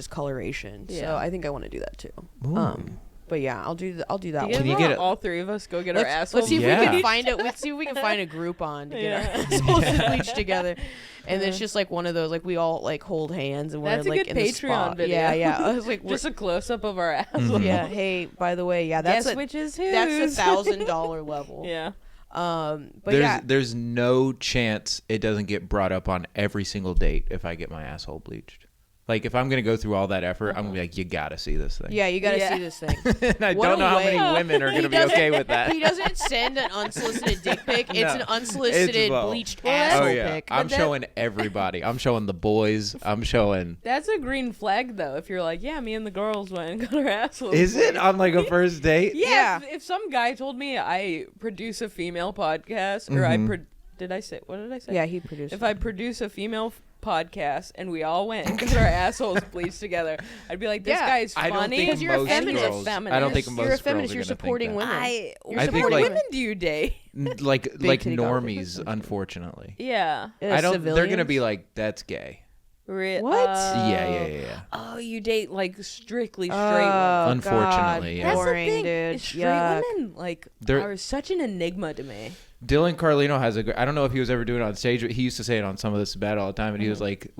coloration. So Yeah. I think I want to do that too. Ooh. But yeah, I'll do that Can one. you get it- all three of us go get our Let's assholes see if we Yeah. can find it. Let's see if we can find a Groupon to get Yeah. our assholes bleached together. And it's just like one of those, like we all like hold hands and we're That's a like good in the Patreon spot. video. Yeah, yeah. I was like, Just a close up of our assholes. yeah. Hey, by the way, yeah, that's Guess which is whose. that's $1,000 level. Yeah. But yeah, There's no chance it doesn't get brought up on every single date if I get my asshole bleached. Like if I'm gonna go through all that effort, I'm gonna be like, you gotta see this thing. yeah, you gotta Yeah. see this thing. And I What don't a know how way- many women are He gonna be doesn't- okay with that. He doesn't send an unsolicited dick pic. It's No. an unsolicited Well, bleached well, that's- asshole Oh yeah, pic. I'm that- showing everybody. I'm showing the boys. I'm showing. That's a green flag, though. If you're like, yeah, me and the girls went and got our assholes. Is it on like a first date? Yeah. Yeah. If some guy told me I produce a female podcast, or did I say? What did I say? Yeah, he produced. If I produce a female podcast and we all went and got our assholes bleached together, I'd be like, this Yeah. guy's I don't funny. think Because you're a most feminist. girls. Feminist. I don't think You're most you're a girls feminist. are You're gonna think supporting that. women. You're I think, supporting like- women do you date? Like titty normies, goblins. unfortunately. Yeah. I don't. They're gonna civilians? be like, that's gay. What? Yeah. Oh, you date like strictly straight Oh, women. Unfortunately, yeah. That's Boring, the thing. dude. Straight Yuck. women like They're- are such an enigma to me. Dylan Carlino has I don't know if he was ever doing it on stage, but he used to say it on Some of This Is Bad all the time. And he was like,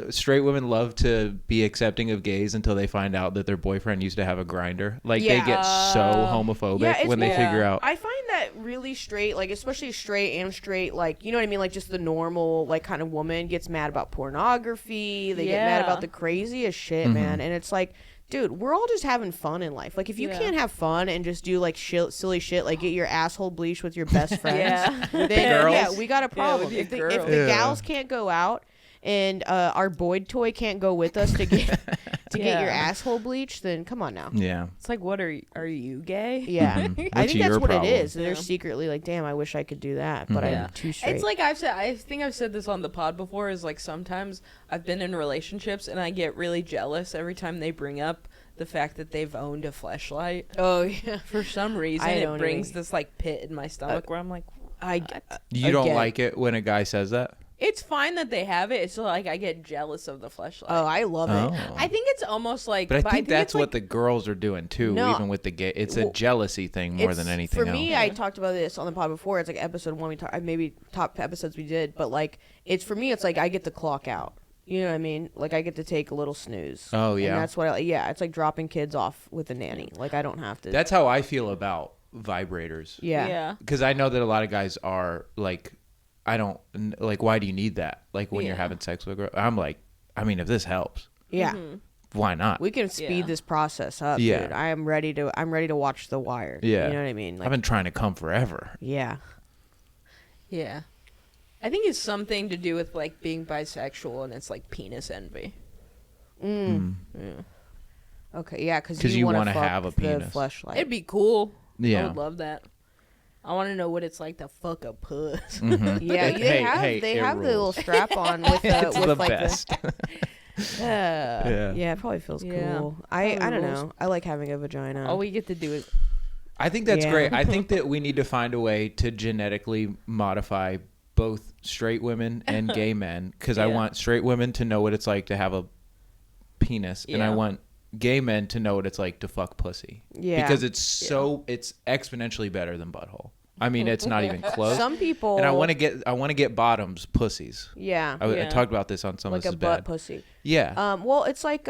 straight women love to be accepting of gays until they find out that their boyfriend used to have a grinder. Like, they get so homophobic when they figure out. I find that really straight, like, especially straight and straight, like, you know what I mean? Like, just the normal, like, kind of woman gets mad about pornography. They get mad about the craziest shit, man. And it's like, dude, we're all just having fun in life. Like, if you can't have fun and just do, like, silly shit, like get your asshole bleached with your best friends, then, we got a problem. If the gals can't go out and our Boyd toy can't go with us to get get your asshole bleached, then come on now. Yeah. It's like, what are you gay? Yeah. I think that's your what problem? it is. They're secretly like, damn, I wish I could do that, but I'm too straight. It's like I think I've said this on the pod before, is like sometimes I've been in relationships and I get really jealous every time they bring up the fact that they've owned a fleshlight. Oh, yeah. For some reason, it brings this like pit in my stomach where I'm like, You don't like it when a guy says that? it's fine that they have it. It's like I get jealous of the fleshlight. Oh, I love it. I think it's almost like. But I think that's it's what like, the girls are doing too, No. even with the gay. It's a jealousy thing more than anything for else. me, I talked about this on the pod before. It's like episode 1 we talked, maybe top episodes we did, but like it's for me, it's like I get the clock out. You know what I mean? Like I get to take a little snooze. Oh, yeah. And that's what it's like dropping kids off with a nanny. Like I don't have to. That's how I feel about vibrators. yeah. Because I know that a lot of guys are like, I don't like. Why do you need that? Like when you're having sex with a girl, I'm like, I mean, if this helps, Yeah. why not? We can speed this process up, Yeah. dude. I'm ready to watch The Wire. Yeah. You know what I mean? Like, I've been trying to come forever. yeah. Yeah. I think it's something to do with like being bisexual and it's like penis envy. Yeah. Okay, yeah, because you want wanna to have a penis. Fleshlight. It'd be cool. Yeah. I would love that. I want to know what it's like to fuck a puss. Yeah, they have the little strap on with the It's with the like best. yeah, it probably feels Yeah. cool. I don't rules. know. I like having a vagina. All we get to do is I think that's Yeah. great. I think that we need to find a way to genetically modify both straight women and gay men, because I Yeah. want straight women to know what it's like to have a penis, and I Yeah. want gay men to know what it's like to fuck pussy. Yeah. Because it's it's exponentially better than butthole. I mean, it's not even close. Some people And I want to get bottoms pussies. Yeah. I talked about this on Some Like of This a Is butt Bad. pussy. Yeah. Well, it's like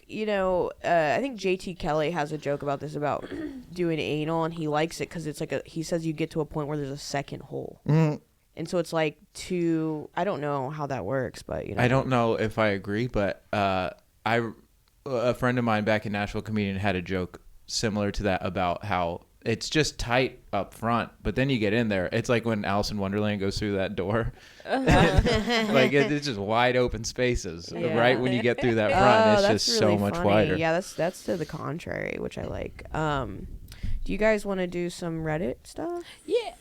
you know, I think JT Kelly has a joke about this about doing anal, and he likes it because it's like he says you get to a point where there's a second hole, and so it's like I don't know how that works, but you know, I don't know if I agree, but a friend of mine back in Nashville, comedian, had a joke similar to that about how it's just tight up front, but then you get in there. It's like when Alice in Wonderland goes through that door. Like it's just wide open spaces. Right when you get through that front, it's just really so much funny. wider. Yeah, that's to the contrary, which I like. Do you guys want to do some Reddit stuff? yeah.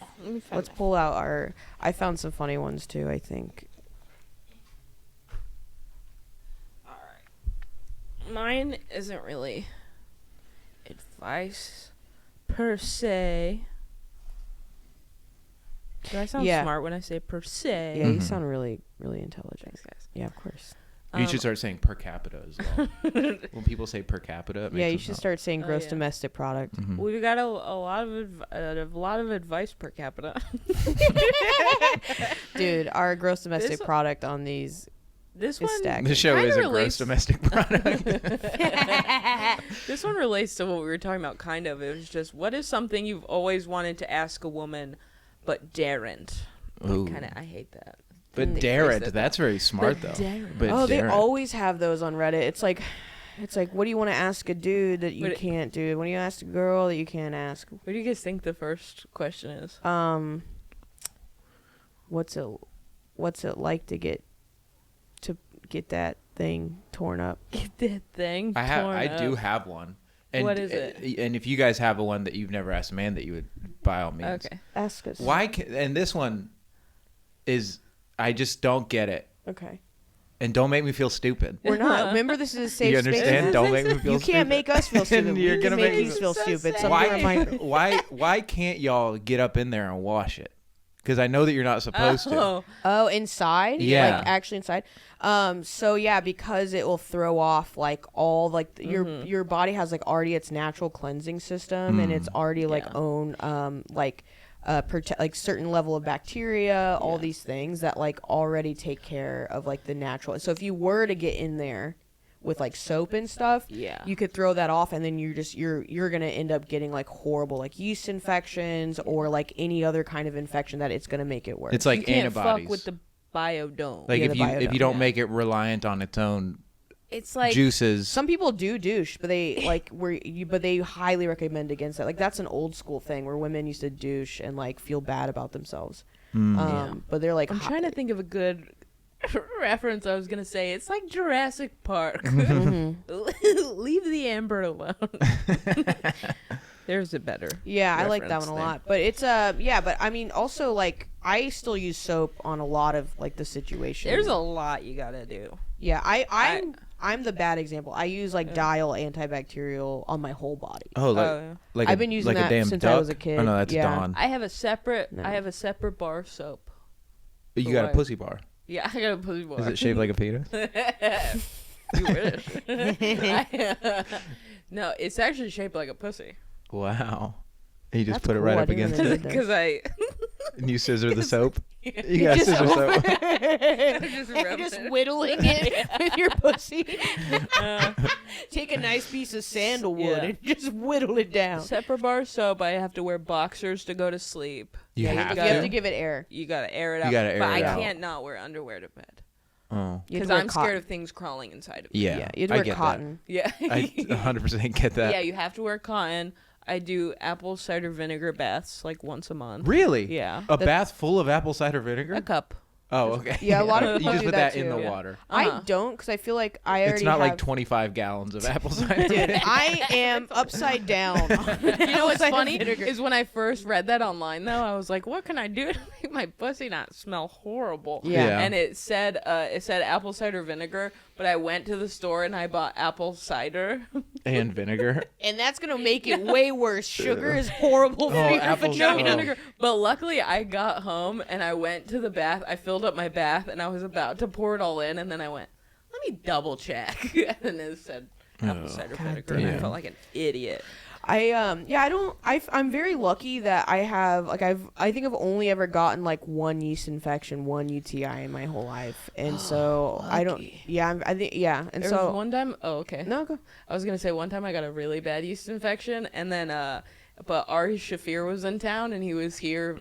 Let's pull out I found some funny ones too, I think. Mine isn't really advice per se. Do I sound smart when I say per se? Yeah, you sound really, really intelligent. Thanks, guys. Yeah, of course. You should start saying per capita as well. When people say per capita, it makes Yeah, you them should sound- start saying gross yeah. domestic product. We've got a lot of advice per capita. Dude, our gross domestic This- product on these This is one, stacked. The show Kinda is a relates- gross domestic product. this one relates to what we were talking about. Kind of, it was just, what is something you've always wanted to ask a woman, but daren't? Ooh. I hate that. But They daren't, phrased it that's very smart though. daren't. But Oh, they daren't. always have those on Reddit. It's like, what do you want to ask a dude that you But it- can't do? What do you ask a girl that you can't ask? What do you guys think the first question is? What's it like to get that thing torn up? Get that thing. I do have one. And, What is it? And if you guys have a one that you've never asked a man, that you would, by all means. Okay. Ask us. Why? And this one is, I just don't get it. Okay. And don't make me feel stupid. We're not. Remember, this is a safe You space. understand? Don't make me feel You stupid. can't make us feel stupid. And you're We gonna can make make you me feel so stupid. sad. So Why? reminder. Why can't y'all get up in there and wash it? Because I know that you're not supposed to. Oh, inside? Yeah. Like actually inside. So yeah, because it will throw off like all like your body has like already its natural cleansing system and it's already like own like like certain level of bacteria, all these things that like already take care of like the natural. So if you were to get in there with like soap and stuff, you could throw that off, and then you're gonna end up getting like horrible like yeast infections or like any other kind of infection that it's gonna make it worse. It's like you can't antibodies. fuck with the biodome. Like Yeah, if you don't make it reliant on its own it's like juices. some people do douche, but they like but they highly recommend against that. Like that's an old school thing where women used to douche and like feel bad about themselves. But they're like I'm trying to think of a good reference. I was gonna say it's like Jurassic Park. Leave the amber alone. There's a better. Yeah, I like that one a there. lot. But it's but I mean also like I still use soap on a lot of like the situation. There's a lot you gotta do. Yeah, I'm the bad example. I use like Dial antibacterial on my whole body. Oh, like I've been using like that a damn since duck? I was a kid. Oh no, that's Yeah. Dawn. I have a separate. No. I have a separate bar of soap. You got a pussy bar. Yeah, I got a pussy bar. Is it shaped like a penis? You wish. No, it's actually shaped like a pussy. Wow. And you just That's put it cool. right I up didn't against know it. that. Because I And you scissor the soap. You got scissor soap. just rubbed Just it. whittling it with your pussy. Take a nice piece of sandalwood and just whittle it down. Separate bar of soap. I have to wear boxers to go to sleep. You You have have to to. give it air. You gotta air it out. You gotta air but it I out. can't not wear underwear to bed Oh. You have because to wear I'm cotton. scared of things crawling inside of me. Yeah. You have to I wear get cotton. Yeah. that. I 100% get that. Yeah, you have to wear cotton. I do apple cider vinegar baths like once a month. Really? Yeah. A bath full of apple cider vinegar? A cup. Oh, okay. Yeah, a lot of You people just do put that that in too. the Yeah. water. I don't, because I feel like I already It's not have... like 25 gallons of apple cider. Dude, I am upside down. You know what's Cider funny vinegar. is when I first read that online though, I was like, what can I do to make my pussy not smell horrible? Yeah. And it said apple cider vinegar, but I went to the store and I bought apple cider. And vinegar. And that's going to make it way worse. Sugar is horrible for Oh, your apple vagina. cider. Vinegar. But luckily I got home and I went to the bath. I filled up my bath and I was about to pour it all in, and then I went, let me double check. And it said apple cider vinegar, and I damn. felt like an idiot. I'm very lucky that I have like I think I've only ever gotten like one yeast infection, one UTI in my whole life, and so I don't. Yeah, I think and There so was one time. Oh, okay. no, go. I was gonna say one time I got a really bad yeast infection, and then but Ari Shafir was in town, and he was here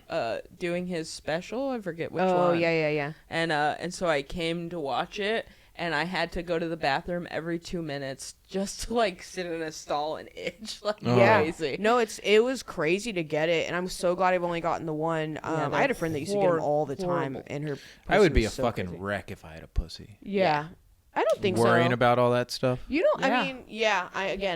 doing his special. I forget which one. Oh yeah. And so I came to watch it, and I had to go to the bathroom every 2 minutes just to like sit in a stall and itch like Yeah, crazy. no, it was crazy to get it, and I'm so glad I've only gotten the one. I had a friend that used to get them all the time, horrible. and her. I would pussy be a was so fucking crazy. wreck if I had a pussy. Yeah, I don't think Worrying so. about all that stuff. You don't. Yeah. I mean, yeah.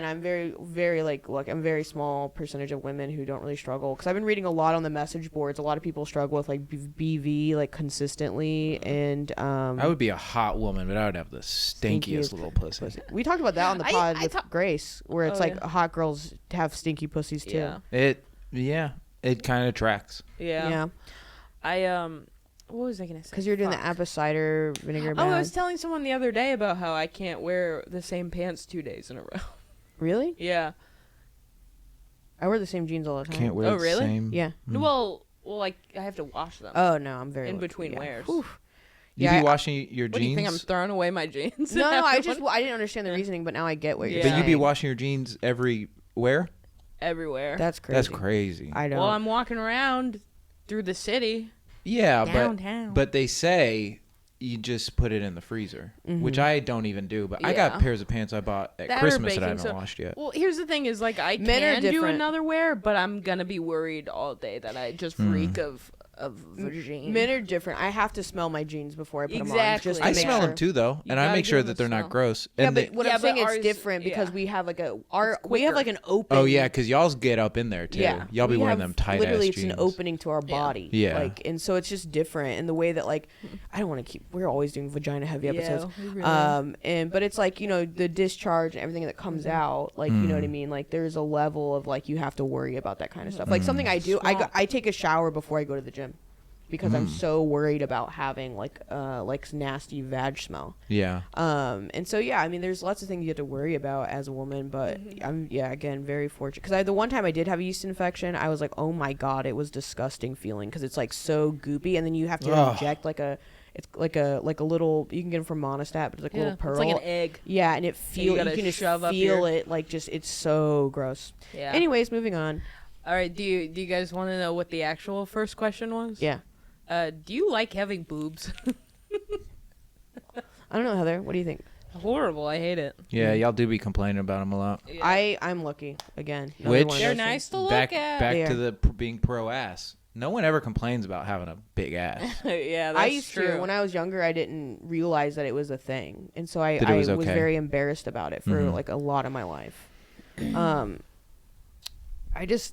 I'm very, very like. Look, I'm a very small percentage of women who don't really struggle. Because I've been reading a lot on the message boards. A lot of people struggle with like BV like consistently, and I would be a hot woman, but I would have the stinkiest little pussy. We talked about that on the pod with ta- Grace, where it's Oh, like yeah. hot girls have stinky pussies too. Yeah. It kind of tracks. Yeah. I what was I gonna say? Because you're doing the Fuck. apple cider vinegar Oh, bath. I was telling someone the other day about how I can't wear the same pants 2 days in a row. Really? Yeah. I wear the same jeans all the time. Can't wear Oh, the really? same. Yeah. Well, like I have to wash them Oh no, I'm very in lucky. between Yeah. wears. Whew. You Yeah, be washing your What do you think? I'm jeans, throwing away my jeans? No, I didn't understand the reasoning, but now I get what you're Yeah. but saying. you be washing your jeans everywhere. everywhere. That's crazy. That's crazy. I don't. Well, I'm walking around through the city. Yeah, Downtown. but they say you just put it in the freezer, which I don't even do. But I Yeah. got pairs of pants I bought at That or Christmas that I baking haven't soda. washed yet. Well, here's the thing: is like I Men are can do different. another wear, but I'm gonna be worried all day that I just reek of vagine. Men are different. I have to smell my jeans before I put them on. Exactly. Just to I make smell sure. them too, though, You and I gotta make give sure them that a they're not smell. gross. Yeah, And but they- what Yeah, I'm saying but it's ours- different because yeah. we have like we quicker. have like an open. oh yeah, because y'all's get up in there too. Yeah, Y'all be we wearing have them tight literally ass it's jeans. an opening to our body. Yeah. like and so it's just different in the way that like I don't want to keep. We're always doing vagina heavy episodes. we really are. But it's like the discharge and everything that comes out. Like you know what I mean. Like there's a level of like you have to worry about that kind of stuff. Like something I do. I take a shower before I go to the gym. because I'm so worried about having like nasty vag smell. Yeah. And so yeah, I mean, there's lots of things you have to worry about as a woman, but I'm again very fortunate because the one time I did have a yeast infection, I was like, oh my god, it was disgusting feeling because it's like so goopy, and then you have to inject like a. It's like a little, you can get them from Monistat, but it's like a little pearl. It's like an egg. Yeah, and you can just feel it, like just, it's so gross. Yeah. Anyways, moving on. All right, do you guys want to know what the actual first question was? Yeah. Do you like having boobs? I don't know, Heather. What do you think? Horrible. I hate it. Yeah, y'all do be complaining about them a lot. Yeah. I'm lucky again. They're nice to look at. Back to the being pro ass. No one ever complains about having a big ass. Yeah, that's I used true. to. When I was younger, I didn't realize that it was a thing, and so I was was okay. very embarrassed about it for like a lot of my life.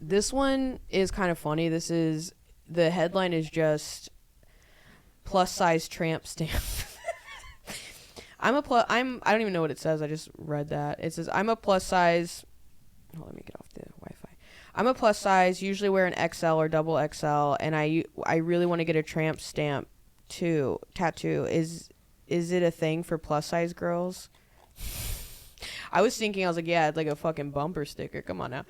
This one is kind of funny. The headline is just plus size tramp stamp. I don't even know what it says. I just read that. It says I'm a plus size. Oh, let me get off the Wi-Fi. I'm a plus size, usually wear an XL or double XL, and I really want to get a tramp stamp tattoo. Is it a thing for plus size girls? I was like, yeah, it's like a fucking bumper sticker. Come on now.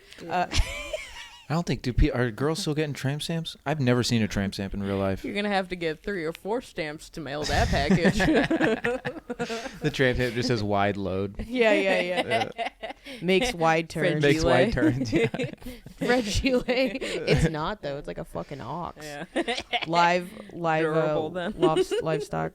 I don't think are girls still getting tramp stamps? I've never seen a tramp stamp in real life. You're gonna have to get 3 or 4 stamps to mail that package. The tramp stamp just says wide load. Yeah. Makes wide turns. Makes wide turns. Yeah. Fred Gile. It's not though. It's like a fucking ox. Yeah. Live Durable, then. livestock.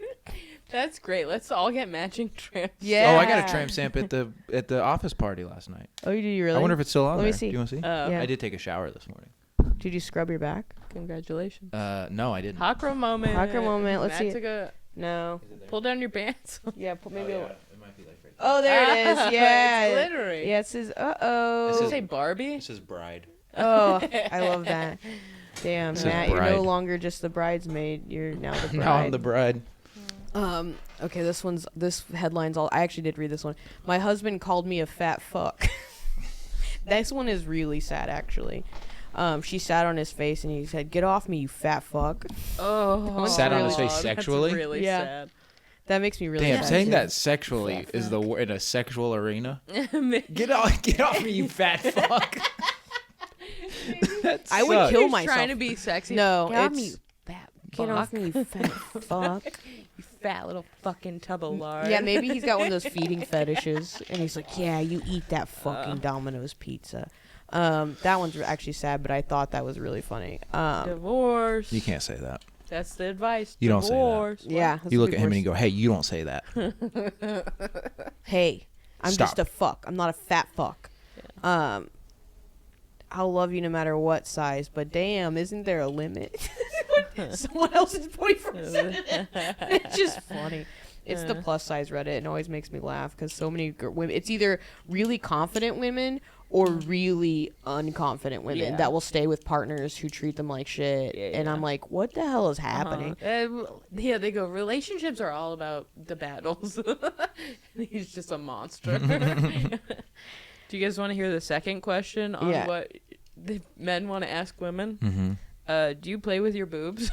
That's great. Let's all get matching tramps. Yeah. Oh, I got a tramp stamp at the office party last night. Oh, did you really? I wonder if it's still on Let there. me see. Do you want to see? Yeah. I did take a shower this morning. Did you scrub your back? Congratulations. No, I didn't. Hakra moment. Let's see. No. Pull down your pants. Yeah, maybe. It might be like right there. Oh, there it is. Yeah. It's glittery. Yeah, it says, uh-oh. Does it say Barbie? It says bride. Oh, I love that. Damn, Says Matt, you're bride. no longer just the bridesmaid. You're now the bride. Now I'm the bride. Okay, this headline's all. I actually did read this one. My husband called me a fat fuck. This one is really sad, actually. She sat on his face and he said, "Get off me, you fat fuck." Oh, Sat on his really- face sexually? That's really Yeah. sad. That makes me really Damn, sad. saying too. that sexually is in a sexual arena. Get off me, you fat fuck. I would kill He's myself. trying to be sexy. No, Get off it's- me, you fat Get off me, you fat fuck. You fat little fucking tub of lard. Yeah, maybe he's got one of those feeding fetishes, and he's like, "Yeah, you eat that fucking Domino's pizza." That one's actually sad, but I thought that was really funny. Divorce. You can't say that. That's the advice. You don't say that. Divorce. Yeah, You look at him and you go, "Hey, you don't say that." "Hey, I'm Stop. just a fuck. I'm not a fat fuck." Yeah. I'll love you no matter what size, but damn, isn't there a limit? Someone else's boyfriend said it. It's just funny. It's the plus size Reddit. It always makes me laugh because so many women. It's either really confident women or really unconfident women that will stay with partners who treat them like shit. And I'm like, what the hell is happening? Yeah, they go, relationships are all about the battles. He's just a monster. Do you guys want to hear the second question on what the men want to ask women? Mm-hmm. Do you play with your boobs?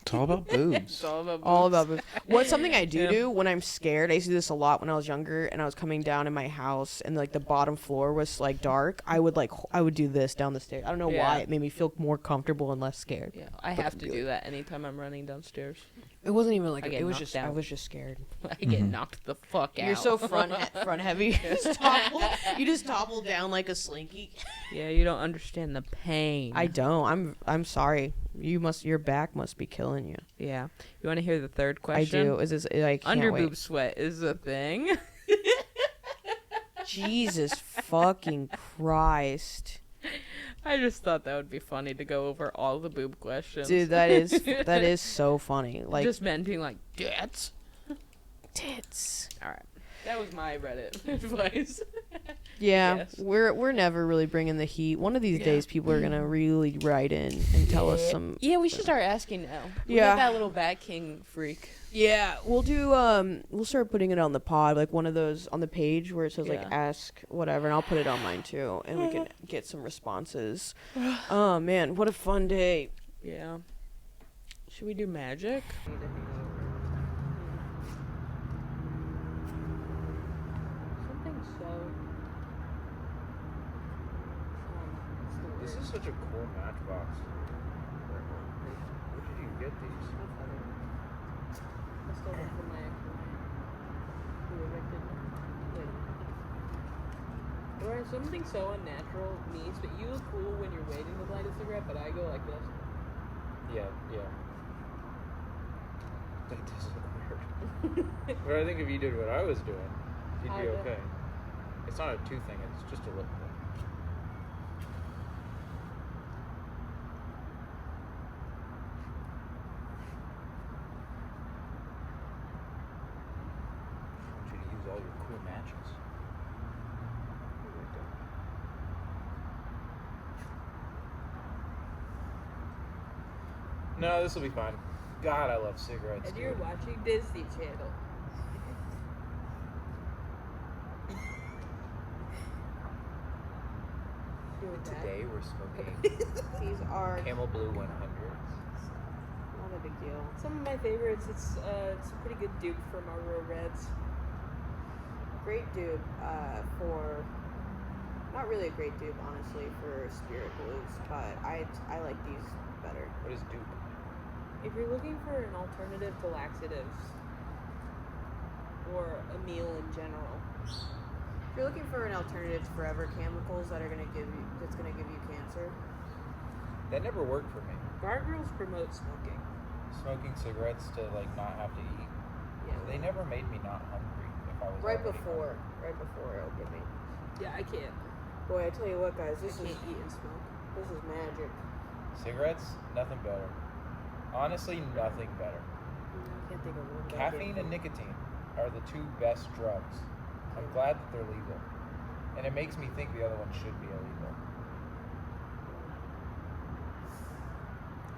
It's all about boobs. It's all about boobs. All about boobs. What's something I do when I'm scared? I used to do this a lot when I was younger, and I was coming down in my house, and like the bottom floor was like dark. I would do this down the stairs. I don't know why. It made me feel more comfortable and less scared. Yeah, I have to do that anytime I'm running downstairs. It wasn't even like I get it was knocked just down. I was just scared. I get knocked the fuck out. You're so front heavy. You just topple down like a slinky. Yeah, you don't understand the pain. I don't. I'm sorry. Your back must be killing you. Yeah. You want to hear the third question? I do. Is this I can't Under wait. boob sweat is a thing. Jesus fucking Christ. I just thought that would be funny to go over all the boob questions. Dude, that is so funny. Like just men being like, tits. tits. All right. That was my Reddit advice. Yeah, Yes. we're never really bringing the heat. One of these days, people are gonna really write in and tell us some. Yeah, we should start asking now. Yeah. Get that little Bat King freak. Yeah, we'll do. We'll start putting it on the pod, like one of those on the page where it says like ask whatever, and I'll put it on mine too, and we can get some responses. Oh man, what a fun day! Yeah. Should we do magic? Something so. This is such a cool matchbox. Where did you get these? I stole them from my ex-wife who evicted me. Or something so unnatural means, but you look cool when you're waiting to light a cigarette, but I go like this. Yeah. That does look weird. But I think if you did what I was doing, you'd be okay. It's not a two thing, it's just a look thing. I want you to use all your cool matches. No, this will be fine. God, I love cigarettes. And you're watching Disney Channel. Today we're smoking These are Camel Blue 100s. not a big deal. Some of my favorites. It's a pretty good dupe for Marlboro Reds. Great dupe for, not really a great dupe, honestly, for Spirit Blues, but I like these better. What is dupe? If you're looking for an alternative to laxatives or a meal in general, If you're looking for an alternative to forever chemicals that's gonna give you cancer, That never worked for me. Gargyrls promote smoking. Smoking cigarettes to like not have to eat. yeah. They never made me not hungry if I was Right already before it opened me. Yeah, I can't. Boy, I tell you what, guys, I can't eat and smoke. this is magic. hungry. Cigarettes, nothing better. Honestly, nothing better. I can't think of one. Caffeine and nicotine are the two best drugs. I'm glad that they're legal. And it makes me think the other one should be illegal.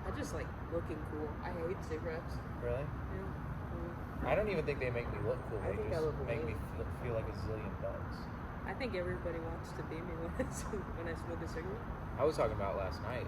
I just like looking cool. I hate cigarettes. Really? Yeah. I don't even think they make me look cool. I They think I just look make me amazing. feel like a zillion bugs. I think everybody wants to be me when I smoke a cigarette. I was talking about last night.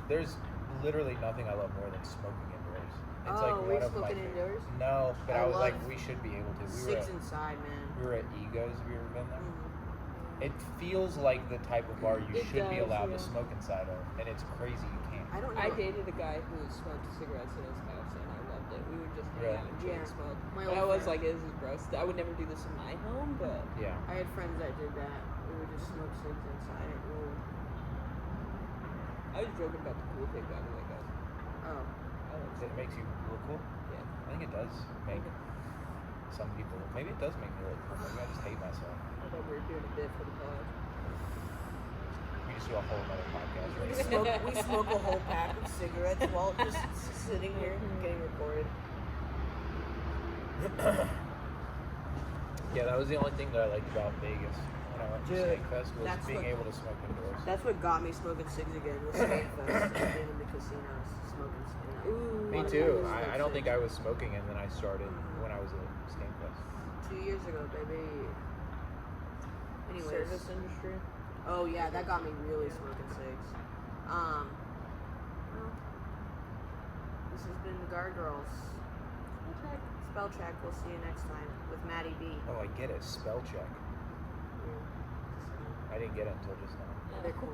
There's literally nothing I love more than smoking indoors. It's like were you one of my smoking indoors? No, but I I was like, love we should be able to. Six inside, man. We were at Egos. Have you ever been there? Mhm. It feels like the type of bar you It should be does, allowed yeah. to smoke inside of, and it's crazy you can't. I don't know. I dated a guy who smoked cigarettes in his house, and I loved it. We would just hang Really? out and chew Yeah. and smoke. My But I old was friend- like, this is gross. I would never do this in my home, but Yeah. I had friends that did that. We would just smoke cigs inside it. Ooh. I was joking about the cool thing, by the way, guys. Oh. I love It makes you look cool. Yeah. I think it does make some people. Maybe it does make me look cool. Maybe I just hate myself. I thought we were doing a bit for the pod. We just do a whole other podcast. We Right? smoke a whole pack of cigarettes while just sitting here getting recorded. Yeah, that was the only thing that I liked about Vegas when I went to Dude, Snake Fest was that's being what- able to smoke indoors. That's what got me smoking cigs again was Snake Fest and being in the casinos smoking cigs. Ooh. Me too. I don't think I was smoking, and then I started when I was at Snake Fest. 2 years ago, baby. Anyways. Service industry. Oh yeah, that got me really smoking cigs. Well, this has been the Gargyrls. Spell check. We'll see you next time with Maddie B. Oh, I get it. Spell check. I didn't get it until just now. They're cool.